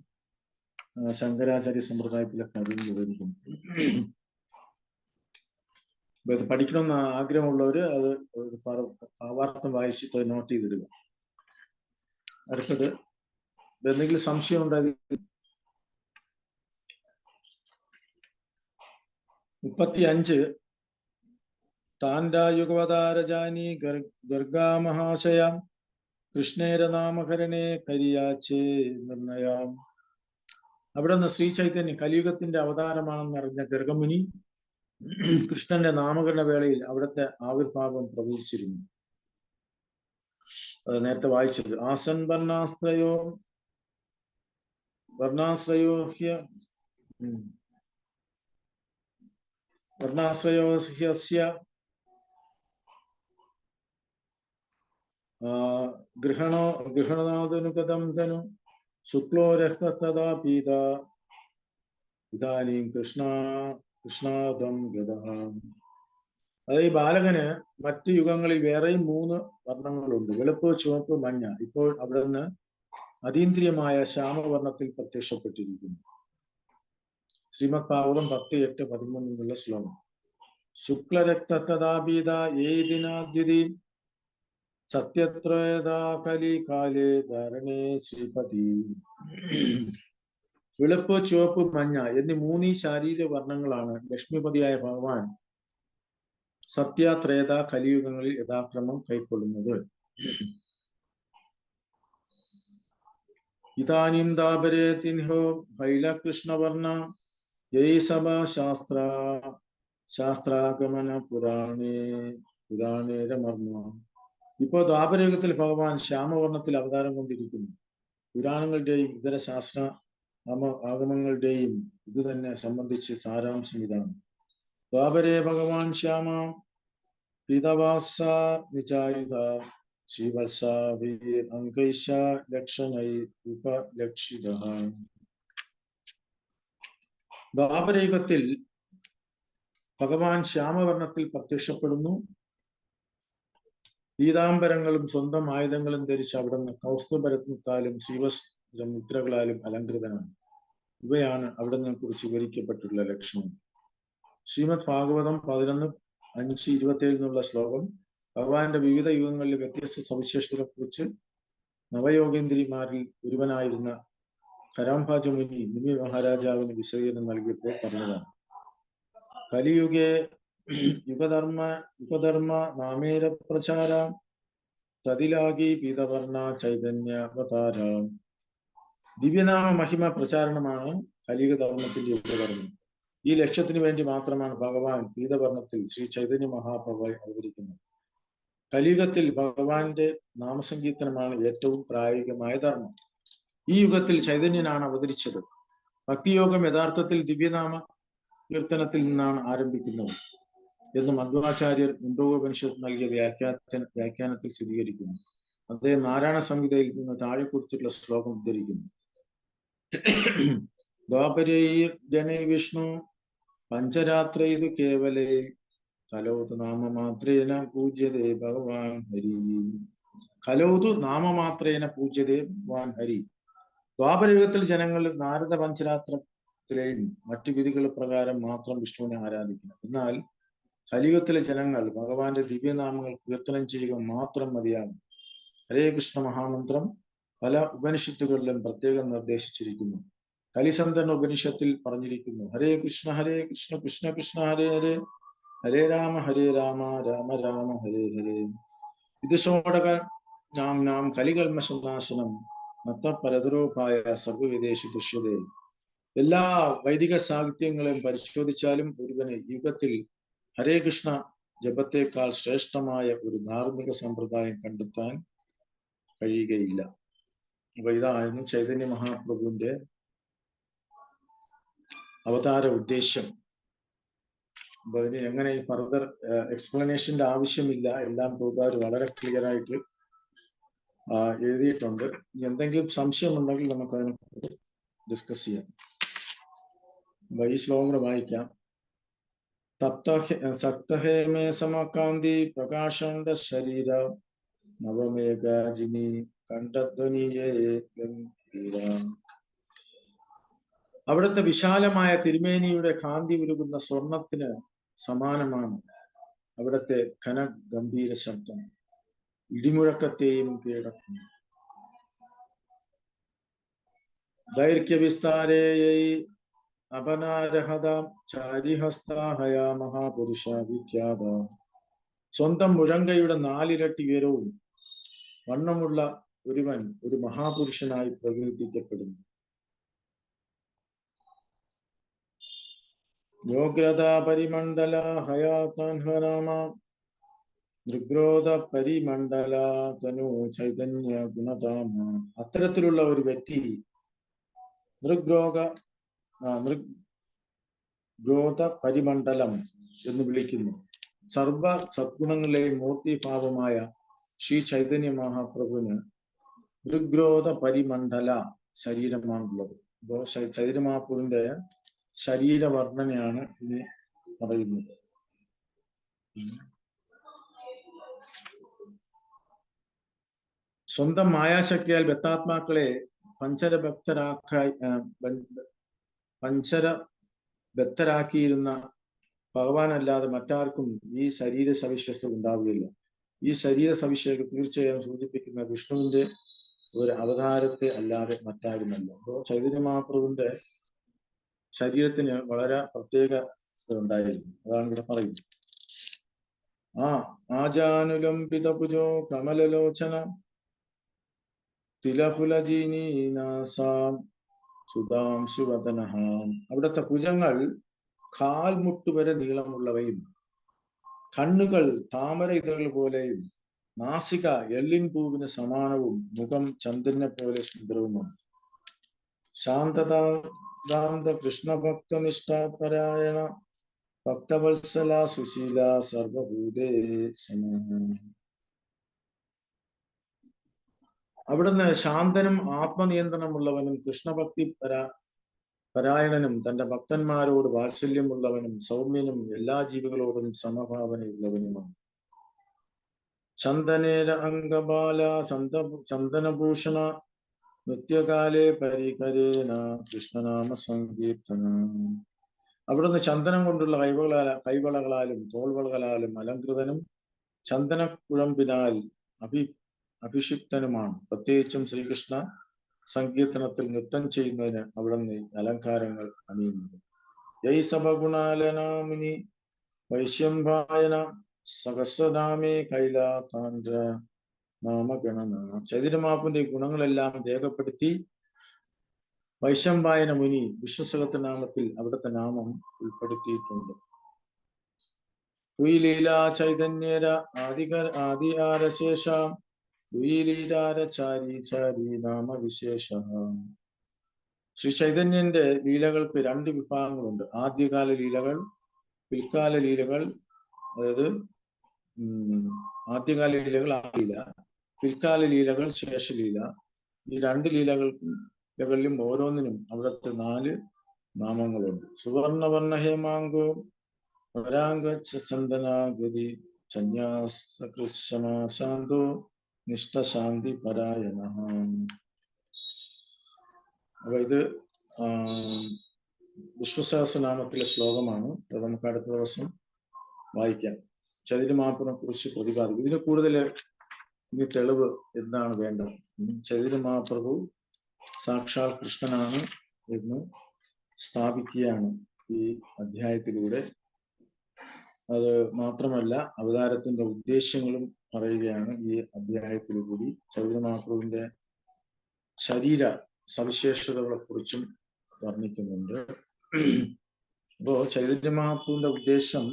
ശങ്കരാചാര്യ സമ്പ്രദായത്തിലെ കാര്യം വിവരിക്കുന്നത്. ഇത് പഠിക്കണമെന്ന് ആഗ്രഹമുള്ളവര് അത് ഭാവാർത്ഥം വായിച്ചിട്ട് നോട്ട് ചെയ്തിടുക. അടുത്തത് എന്തെങ്കിലും സംശയം ഉണ്ടായി? 35 താൻഡായുഗവതാരജാനി ഗർഗാമഹാശയാം കൃഷ്ണേര നാമകരണേ കരിയാച്ചേ നിർണയാം. അവിടെ നിന്ന് ശ്രീ ചൈതന്യം കലിയുഗത്തിന്റെ അവതാരമാണെന്നറിഞ്ഞ ഗർഗമുനി കൃഷ്ണന്റെ നാമകരണ വേളയിൽ അവിടുത്തെ ആവിർഭാവം പ്രവചിച്ചിരുന്നു. അത് നേരത്തെ വായിച്ചത്. ആസൻ വർണ്ണാശ്രയോഹ്യസ്യ ഗൃഹണാദനുഗതം ധനു ശുക്ലോ രക്തതഥാ പീത ഇതാനീം കൃഷ്ണാദം ഗതഃ. അതായത് ഈ ബാലകന് മറ്റു യുഗങ്ങളിൽ വേറെയും 3 വർണ്ണങ്ങളുണ്ട്: വെളുപ്പ്, ചുവപ്പ്, മഞ്ഞ. ഇപ്പോൾ അവിടെ നിന്ന് അതീന്ദ്രിയമായ ശ്യാമവർണ്ണത്തിൽ പ്രത്യക്ഷപ്പെട്ടിരിക്കുന്നു. ശ്രീമദ് ഭാഗവതം 10:8-13 ശ്ലോകം. ശുക്ലരക്തതഥാപീത ഏതിനാദ്യുതി സത്യത്രേതാ കലി കാലേ ധാരണേ ശ്രീപതി. വെളുപ്പ്, ചുവപ്പ്, മഞ്ഞ എന്നീ 3 ശാരീരിക വർണ്ണങ്ങളാണ് ലക്ഷ്മിപതിയായ ഭഗവാൻ സത്യ, ത്രേത, കലിയുഗങ്ങളിൽ യഥാക്രമം കൈക്കൊള്ളുന്നത്. ഇതാനിം ദാപരേ തിൻഹോ ഹൈലകൃഷ്ണവർണ്ണ യൈ സഭ ശാസ്ത്രാഗമന പുരാണേരമർമ്മ. ഇപ്പോൾ ദ്വാപരയുഗത്തിൽ ഭഗവാൻ ശ്യാമവർണ്ണത്തിൽ അവതാരം കൊണ്ടിരിക്കുന്നു. പുരാണങ്ങളുടെയും ഇതര ശാസ്ത്ര ആഗമങ്ങളുടെയും ഇത് തന്നെ സംബന്ധിച്ച് സാരാംശം ഇതാണ്. ദ്വാപരേ ഭഗവാൻ ശ്യാമ പീതവാസ നിജായുധ ശ്രീവത്സാവീർ അങ്കൈശ ലക്ഷണൈ ഉപലക്ഷിത. ദ്വാപരയുഗത്തിൽ ഭഗവാൻ ശ്യാമവർണ്ണത്തിൽ പ്രത്യക്ഷപ്പെടുന്നു. പീതാംബരങ്ങളും സ്വന്തം ആയുധങ്ങളും ധരിച്ച് അവിടുന്ന് കൗസ്തുഭരത്നത്താലും ശിവമുദ്രകളാലും അലങ്കൃതനാണ്. ഇവയാണ് അവിടുന്ന് കുറിച്ച് വിവരിക്കപ്പെട്ടുള്ള ലക്ഷണം. ശ്രീമദ് ഭാഗവതം 11:5-27 ശ്ലോകം ഭഗവാന്റെ വിവിധ യുഗങ്ങളിലെ വ്യത്യസ്ത സവിശേഷതകളെ കുറിച്ച് നവയോഗേന്ദ്രിമാരിൽ ഒരുവനായിരുന്ന കരാംഭാജമുനി നിമി മഹാരാജാവിന് വിശദീകരണം നൽകിയപ്പോൾ പറഞ്ഞതാണ്. കലിയുഗേ യുഗധർമ്മ നാമേര പ്രചാര പ്രതിലാഗി പീതവർണ്ണ ചൈതന്യാവതാര. ദിവ്യനാമ മഹിമ പ്രചാരണമാണ് കലിയുഗ ധർമ്മത്തിന്റെ യുഗധർമ്മം. ഈ ലക്ഷ്യത്തിന് വേണ്ടി മാത്രമാണ് ഭഗവാൻ പീതവർണ്ണത്തിൽ ശ്രീ ചൈതന്യ മഹാപ്രഭു അവതരിക്കുന്നത്. കലിയുഗത്തിൽ ഭഗവാന്റെ നാമസങ്കീർത്തനമാണ് ഏറ്റവും പ്രായോഗികമായ ധർമ്മം. ഈ യുഗത്തിൽ ചൈതന്യനാണ് അവതരിച്ചത്. ഭക്തിയോഗം യഥാർത്ഥത്തിൽ ദിവ്യനാമ കീർത്തനത്തിൽ നിന്നാണ് ആരംഭിക്കുന്നത് എന്ന് മധ്വാചാര്യർ മുണ്ടകോപനിഷത്ത് നൽകിയ വ്യാഖ്യാനത്തിൽ സ്ഥിരീകരിക്കുന്നു. അദ്ദേഹം നാരായണ സംഹിതയിൽ നിന്ന് താഴെ കൊടുത്തിട്ടുള്ള ശ്ലോകം ഉദ്ധരിക്കുന്നു. ദ്വാപരൈർ ജനൈ വിഷ്ണു പഞ്ചരാത്രൈതു കേവലേ കലൗതു നാമമാത്രേന പൂജ്യതേ ഭഗവാൻ ഹരി. കലൗതു നാമമാത്രേന പൂജ്യതേ ഭഗവാൻ ഹരി. ദ്വാപരയുഗത്തിൽ ജനങ്ങൾ നാരദ പഞ്ചരാത്രത്തിലെയും മറ്റു വിധികൾ പ്രകാരം മാത്രം വിഷ്ണുവിനെ ആരാധിക്കുന്നു. എന്നാൽ കലിയുഗത്തിലെ ജനങ്ങൾ ഭഗവാന്റെ ദിവ്യനാമങ്ങൾ കീർത്തനം ചെയ്യുക മാത്രം മതിയാകും. ഹരേ കൃഷ്ണ മഹാമന്ത്രം പല ഉപനിഷത്തുകളിലും പ്രത്യേകം നിർദ്ദേശിച്ചിരിക്കുന്നു. കലിസന്ധന ഉപനിഷത്തിൽ പറഞ്ഞിരിക്കുന്നു, ഹരേ കൃഷ്ണ കൃഷ്ണ കൃഷ്ണ ഹരേ ഹരേ, ഹരേ രാമ രാമ രാമ ഹരേ ഹരേ. വിദുഷോടക നാം കലികൽമശനാശനം മത്തപരതരോപായ സർവവിദേശി ദുഷ്യതേ. എല്ലാ വൈദിക സാഹിത്യങ്ങളെയും പരിശോധിച്ചാലും ഒരുവന് യുഗത്തിൽ ഹരേ കൃഷ്ണ ജപത്തേക്കാൾ ശ്രേഷ്ഠമായ ഒരു ധാർമ്മിക സമ്പ്രദായം കണ്ടെത്താൻ കഴിയുകയില്ല. അപ്പൊ ഇതായിരുന്നു ചൈതന്യ മഹാപ്രഭുവിന്റെ അവതാര ഉദ്ദേശ്യം. അപ്പൊ ഇതിന് എങ്ങനെ ഫർദർ എക്സ്പ്ലനേഷന്റെ ആവശ്യമില്ല, എല്ലാം പ്രഭുപാദ് വളരെ ക്ലിയർ ആയിട്ട് എഴുതിയിട്ടുണ്ട്. എന്തെങ്കിലും സംശയമുണ്ടെങ്കിൽ നമുക്ക് അതിനെ ഡിസ്കസ് ചെയ്യാം. ഈ ശ്ലോകം കൂടെ വായിക്കാം. സപ്തഹേമേ സമകാന്തി പ്രകാശണ്ട ശരീര നവമേഘാജിനി കണ്ഠധ്വനിയേ ഗംഭീര. അവിടുത്തെ വിശാലമായ തിരുമേനിയുടെ കാന്തി ഉരുകുന്ന സ്വർണത്തിന് സമാനമാണ് അവിടുത്തെ ഘന ഗംഭീര ശബ്ദം, ഇടിമുഴക്കത്തെയും കീഴടക്കുന്നു. ദൈർഘ്യവിസ്താരേയൈ അപനാരഹത ചാരിഹസ്താഹയ മഹാപുരുഷ വിഖ്യാത. സ്വന്തം മുഴങ്കയുടെ 4 ഇരട്ടി ഉയരവും വണ്ണമുള്ള ഒരുവൻ ഒരു മഹാപുരുഷനായി പ്രകീർത്തിക്കപ്പെടുന്നു. യോഗ്രത പരിമണ്ഡല ഹയാതൻഹനാമ ദൃഗ്രോധ പരിമണ്ഡല തനു ചൈതന്യ ഗുണധാമ. അത്തരത്തിലുള്ള ഒരു വ്യക്തി ദൃഗ്രോധ പരിമണ്ഡലം എന്ന് വിളിക്കുന്നു. സർവ സദ്ഗുണങ്ങളിലെയും മൂർത്തിഭാവമായ ശ്രീ ചൈതന്യ മഹാപ്രഭുവിന് ദൃഗ്രോധ പരിമണ്ഡല ശരീരമാണുള്ളത്. അപ്പോ ചൈതന്യ മഹാപ്രഭുവിന്റെ ശരീരവർണ്ണനയാണ് ഇനി പറയുന്നത്. സ്വന്തം മായാശക്തിയാൽ ബദ്ധാത്മാക്കളെ പഞ്ചരബദ്ധരാക്കിയിരുന്ന ഭഗവാനല്ലാതെ മറ്റാർക്കും ഈ ശരീര സവിശേഷത ഉണ്ടാവുകയില്ല. ഈ ശരീര സവിശേഷത തീർച്ചയായും സൂചിപ്പിക്കുന്ന വിഷ്ണുവിന്റെ ഒരു അവതാരത്തെ അല്ലാതെ മറ്റാരുമല്ല. അപ്പോൾ ചൈതന്യ മഹാപ്രഭുവിന്റെ ശരീരത്തിന് വളരെ പ്രത്യേക ഉണ്ടായിരുന്നു. അതാണ് ഇവിടെ പറയുന്നത്. ആജാനുലംബിത ഭുജോ കമലലോചന തിലഫുലജീനീനാസാം സുധാംശുവദനഃ. അവിടുത്തെ ഭുജങ്ങൾ കാൽമുട്ട് വരെ നീളമുള്ളവയും കണ്ണുകൾ താമര ഇതകൾ പോലെയും നാസിക എല്ലിൻ പൂവിന് സമാനവും മുഖം ചന്ദ്രനെ പോലെ സുന്ദരവുമാണ്. ശാന്തതാന്ത കൃഷ്ണഭക്തനിഷ്ഠാപരായണ ഭക്തവത്സല സുശീല സർവഭൂതേ സമ. അവിടുന്ന് ശാന്തനും ആത്മനിയന്ത്രണമുള്ളവനും കൃഷ്ണഭക്തി പരായണനും തന്റെ ഭക്തന്മാരോട് വാത്സല്യമുള്ളവനും സൗമ്യനും എല്ലാ ജീവികളോടും സമഭാവനയുള്ളവനുമാണ്. ചന്ദനേര അംഗബാല ചന്ദനഭൂഷണ നിത്യകാലേ പരികരേണ കൃഷ്ണനാമ സങ്കീർത്തന. അവിടുന്ന് ചന്ദനം കൊണ്ടുള്ള കൈവളകളാലും തോൾവളകളാലും അലങ്കൃതനും ചന്ദനക്കുഴമ്പിനാൽ അഭിഷിക്തനുമാണ്. പ്രത്യേകിച്ചും ശ്രീകൃഷ്ണ സങ്കീർത്തനത്തിൽ നൃത്തം ചെയ്യുന്നതിന് അവിടുന്ന് അലങ്കാരങ്ങൾ അണിയുന്നത്. ജയ് സഭഗുണാലനാമിനി വൈശ്യംഭായന സഹസ്രനാമേ കൈലാതാണ്ഡ നാമഗണന. ചൈതന്യമാപ്പിന്റെ ഗുണങ്ങളെല്ലാം രേഖപ്പെടുത്തി വൈശംഭായന മുനി വിശ്വസഹസ്രനാമത്തിൽ അവിടുത്തെ നാമം ഉൾപ്പെടുത്തിയിട്ടുണ്ട്. ലീല ചൈതന്യര ആദികാരശേഷ നാമവിശേഷ. ശ്രീ ചൈതന്യന്റെ ലീലകൾക്ക് 2 വിഭാഗങ്ങളുണ്ട്. ആദ്യകാല ലീലകൾ, പിൽക്കാല ലീലകൾ. അതായത് ആദ്യകാല ലീലകൾ ആലീല, പിൽക്കാല ലീലകൾ ശേഷലീല. ഈ 2 ലീലകളിലും ഓരോന്നിനും അവിടുത്തെ 4 നാമങ്ങളുണ്ട്. സുവർണവർണ്ണ ഹേമാങ്കോ വരാംഗ ചന്ദനാഗതി സന്യാസകൃശാന്തോ നിഷ്ഠശാന്തി പരായണ. അപ്പൊ ഇത് വിശ്വസഹസ്രനാമത്തിലെ ശ്ലോകമാണ്. അത് നമുക്ക് അടുത്ത ദിവസം വായിക്കാം. ചൈതന്യ മഹാപ്രഭുവിനെ കുറിച്ച് പ്രതിപാദിക്കും. ഇതിന് കൂടുതൽ ഇനി തെളിവ് എന്താണ് വേണ്ടത്? ചൈതന്യ മഹാപ്രഭു സാക്ഷാൽ കൃഷ്ണനാണ് എന്ന് സ്ഥാപിക്കുകയാണ് ഈ അധ്യായത്തിലൂടെ. അത് മാത്രമല്ല, അവതാരത്തിന്റെ ഉദ്ദേശ്യങ്ങളും പറയുകയാണ് ഈ അധ്യായത്തിലൂടെ. ചൈതന്യ മഹാപ്രഭുവിന്റെ ശരീര സവിശേഷതകളെ കുറിച്ചും വർണ്ണിക്കുന്നുണ്ട്. അപ്പോ ചൈതന്യ മഹാപ്രഭുവിന്റെ ഉദ്ദേശം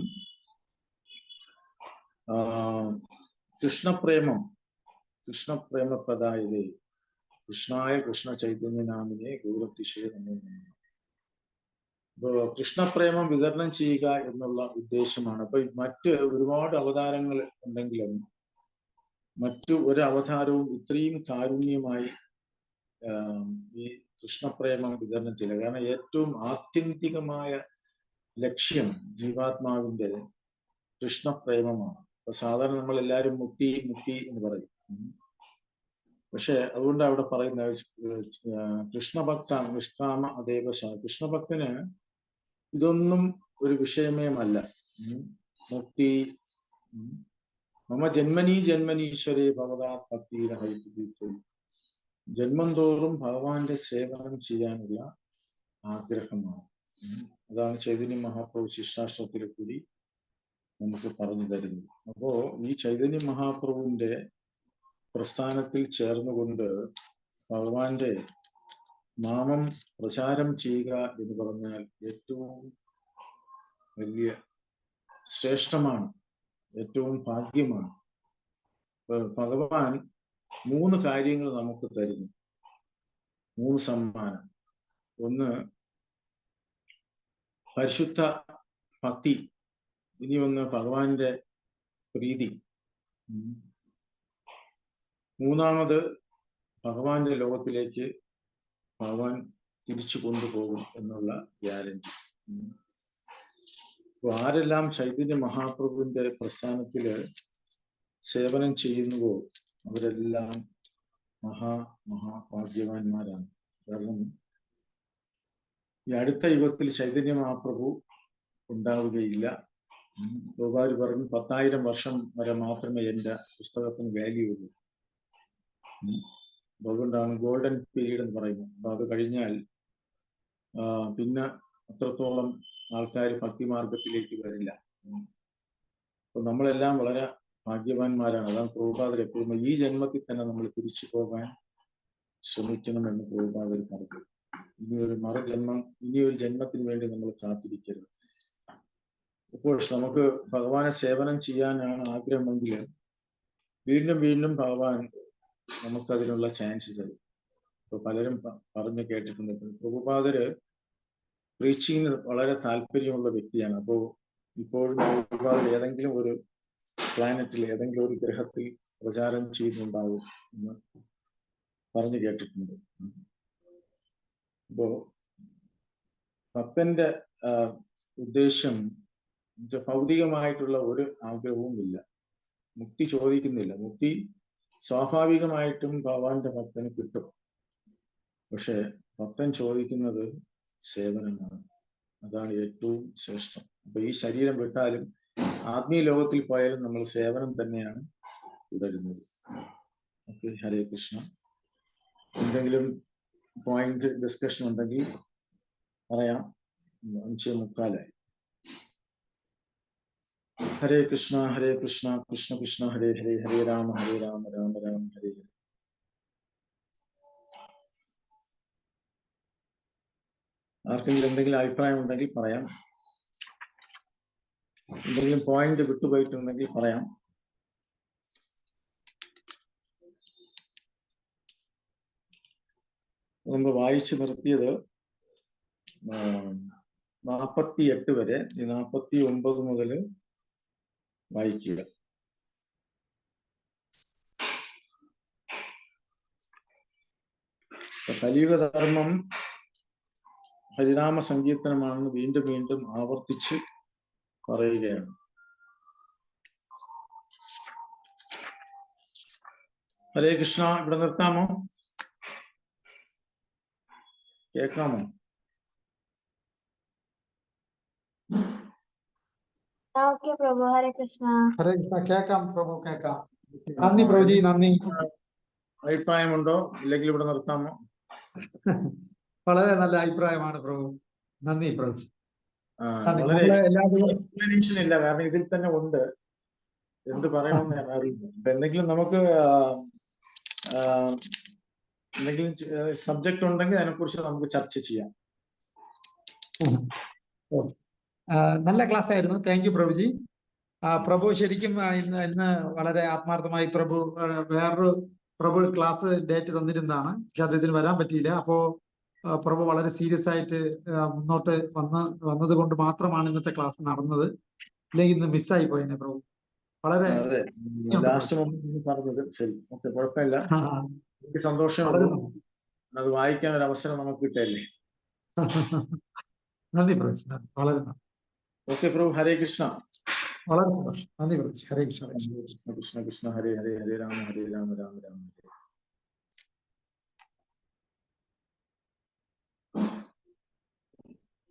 കൃഷ്ണപ്രേമപദായതേ കൃഷ്ണായ കൃഷ്ണ ചൈതന്യനാമിനെ ഗൗരവതിശയ. അപ്പോ കൃഷ്ണപ്രേമം വിതരണം ചെയ്യുക എന്നുള്ള ഉദ്ദേശമാണ്. അപ്പൊ മറ്റ് ഒരുപാട് അവതാരങ്ങൾ ഉണ്ടെങ്കിലും മറ്റു ഒരു അവതാരവും ഇത്രയും കാരുണ്യമായി ഈ കൃഷ്ണപ്രേമം വിതരണം ചെയ്യുക. കാരണം ഏറ്റവും ആത്യന്തികമായ ലക്ഷ്യം ജീവാത്മാവിന്റെ കൃഷ്ണപ്രേമമാണ്. അപ്പൊ സാധാരണ നമ്മൾ എല്ലാവരും മുക്തി എന്ന് പറയും. പക്ഷെ അതുകൊണ്ട് അവിടെ പറയുന്ന കൃഷ്ണഭക്ത നിഷ്കാമ അതേവശ, കൃഷ്ണഭക്തന് ഇതൊന്നും ഒരു വിഷയമേ അല്ല. മുക്തി മമ ജന്മനീശ്വരേ ഭഗവാ ഭക്തിരഹൈ, ജന്മം തോറും ഭഗവാന്റെ സേവനം ചെയ്യാനുള്ള ആഗ്രഹമാണ്. അതാണ് ചൈതന്യ മഹാപ്രഭു ശിഷ്ടാഷ്ടത്തിൽ കൂടി നമുക്ക് പറഞ്ഞു തരുന്നത്. അപ്പോ ഈ ചൈതന്യ മഹാപ്രഭുവിന്റെ പ്രസ്ഥാനത്തിൽ ചേർന്നുകൊണ്ട് ഭഗവാന്റെ നാമം പ്രചാരം ചെയ്യുക എന്ന് പറഞ്ഞാൽ ഏറ്റവും വലിയ ശ്രേഷ്ഠമാണ്, ഏറ്റവും ഭാഗ്യമാണ്. ഭഗവാൻ 3 കാര്യങ്ങൾ നമുക്ക് തരുന്നു, 3 സമ്മാനം. ഒന്ന് പരിശുദ്ധ ഭക്തി, ഇനി ഒന്ന് ഭഗവാന്റെ പ്രീതി, മൂന്നാമത് ഭഗവാന്റെ ലോകത്തിലേക്ക് ഭഗവാൻ തിരിച്ചു കൊണ്ടുപോകും എന്നുള്ള ഗ്യാരണ്ടി. അപ്പൊ ആരെല്ലാം ചൈതന്യ മഹാപ്രഭുവിന്റെ പ്രസ്ഥാനത്തില് സേവനം ചെയ്യുന്നുവോ അവരെല്ലാം മഹാഭാഗ്യവാന്മാരാണ്. കാരണം ഈ അടുത്ത യുഗത്തിൽ ചൈതന്യ മഹാപ്രഭു ഉണ്ടാവുകയില്ല. ഗോപാല് പറഞ്ഞു 10,000 വർഷം വരെ മാത്രമേ എൻ്റെ പുസ്തകത്തിന് വാല്യൂ ഉള്ളൂ. അതുകൊണ്ടാണ് ഗോൾഡൻ പീരീഡ് എന്ന് പറയുന്നത്. അപ്പൊ അത് കഴിഞ്ഞാൽ പിന്നെ അത്രത്തോളം ആൾക്കാർ ഭക്തിമാർഗത്തിലേക്ക് വരില്ല. അപ്പൊ നമ്മളെല്ലാം വളരെ ഭാഗ്യവാന്മാരാണ്. അതാണ് പ്രഭുപാദർ എപ്പോഴും ഈ ജന്മത്തിൽ തന്നെ നമ്മൾ തിരിച്ചു പോകാൻ ശ്രമിക്കണമെന്ന് പ്രഭുപാദർ പറഞ്ഞു. ഇനിയൊരു ജന്മത്തിന് വേണ്ടി നമ്മൾ കാത്തിരിക്കരുത്. അപ്പോൾ നമുക്ക് ഭഗവാനെ സേവനം ചെയ്യാനാണ് ആഗ്രഹമെങ്കിൽ വീണ്ടും വീണ്ടും ഭഗവാൻ നമുക്കതിനുള്ള ചാൻസ് തരും. ഇപ്പൊ പലരും പറഞ്ഞു കേട്ടിട്ടുണ്ട്, പ്രഭുപാദര് പ്രീച്ചിങ്ങിന് വളരെ താല്പര്യമുള്ള വ്യക്തിയാണ്. അപ്പോൾ ഇപ്പോഴും പ്രഭുപാദർ ഏതെങ്കിലും ഒരു പ്ലാനറ്റിൽ, ഏതെങ്കിലും ഒരു ഗ്രഹത്തിൽ പ്രചാരം ചെയ്യുന്നുണ്ടാവും എന്ന് പറഞ്ഞു കേട്ടിട്ടുണ്ട്. അപ്പോ ഭക്തന്റെ ഉദ്ദേശം ഭൗതികമായിട്ടുള്ള ഒരു ആഗ്രഹവും ഇല്ല, മുക്തി ചോദിക്കുന്നില്ല. മുക്തി സ്വാഭാവികമായിട്ടും ഭഗവാന്റെ ഭക്തന് കിട്ടും. പക്ഷെ ഭക്തൻ ചോദിക്കുന്നത് സേവനമാണ്. അതാണ് ഏറ്റവും ശ്രേഷ്ഠം. അപ്പൊ ഈ ശരീരം വിട്ടാലും ആത്മീയ ലോകത്തിൽ പോയാലും നമ്മൾ സേവനം തന്നെയാണ് തുടരുന്നത്. ഓക്കെ, ഹരേ കൃഷ്ണ. എന്തെങ്കിലും പോയിന്റ് ഡിസ്കഷൻ ഉണ്ടെങ്കിൽ പറയാം. 5:45. ഹരേ കൃഷ്ണ കൃഷ്ണ കൃഷ്ണ ഹരേ ഹരേ, ഹരേ രാമ രാമ രാമ ഹരേ ഹരേ. ആർക്കെങ്കിലും എന്തെങ്കിലും അഭിപ്രായം ഉണ്ടെങ്കിൽ പറയാം. എന്തെങ്കിലും പോയിന്റ് വിട്ടുപോയിട്ടുണ്ടെങ്കിൽ പറയാം. നമ്മൾ വായിച്ചു നിർത്തിയത് 48 വരെ. 49 മുതൽ വായിക്കുക. കലിയുഗധർമ്മം ഹരിനാമ സങ്കീർത്തനമാണെന്ന് വീണ്ടും വീണ്ടും ആവർത്തിച്ച് പറയുകയാണ്. ഹരേ കൃഷ്ണ. ഇവിടെ നിർത്താമോ? കേൾക്കാമോ? ഓക്കെ പ്രഭു. ഹരേ കൃഷ്ണ. ഹരേ കൃഷ്ണ. കേക്കാം പ്രഭു, കേക്കാം. നന്ദി പ്രഭുജി, നന്ദി. അഭിപ്രായമുണ്ടോ? ഇല്ലെങ്കിൽ ഇവിടെ നിർത്താമോ? വളരെ നല്ല അഭിപ്രായമാണ് പ്രഭു. നന്ദി പ്രഭു. വളരെ എക്സ്പ്ലനേഷൻ ഇല്ല, കാരണം ഇതിൽ തന്നെ ഉണ്ട്. എന്ത് പറയണമെന്ന് ഞാൻ അറിയില്ല. എന്തെങ്കിലും നമുക്ക് എന്തെങ്കിലും സബ്ജക്ട് ഉണ്ടെങ്കിൽ അതിനെക്കുറിച്ച് നമുക്ക് ചർച്ച ചെയ്യാം. നല്ല ക്ലാസ് ആയിരുന്നു. Thank you പ്രഭുജി. പ്രഭു ശരിക്കും ഇന്ന് വളരെ ആത്മാർത്ഥമായി പ്രഭു വേറൊരു പ്രഭു ക്ലാസ് ഡേറ്റ് തന്നിരുന്നതാണ്. പക്ഷെ അദ്ദേഹത്തിന് വരാൻ പറ്റിയില്ല. അപ്പോ പ്രഭു വളരെ സീരിയസ് ആയിട്ട് മുന്നോട്ട് വന്നത് കൊണ്ട് മാത്രമാണ് ഇന്നത്തെ ക്ലാസ് നടന്നത്. ഇല്ലെങ്കിൽ ഇന്ന് മിസ്സായി പോയെന്നെ പ്രഭു. വളരെ ലാസ്റ്റ് പറഞ്ഞത്. ശരി, ഓക്കെ, കുഴപ്പമില്ല. എനിക്ക് സന്തോഷമുള്ളൂ. അത് വായിക്കാൻ ഒരു അവസരം നമുക്ക് കിട്ടല്ലേ. നന്ദി പ്രഭു, വളരെ നന്ദി. ഓക്കെ പ്രഭു, ഹരേ കൃഷ്ണ. വളരെ സന്തോഷം. നന്ദി പ്രഭു. ഹരേ കൃഷ്ണ. കൃഷ്ണ കൃഷ്ണ ഹരേ ഹരേ, ഹരേ രാമ രാമ രാമ ഹരേ.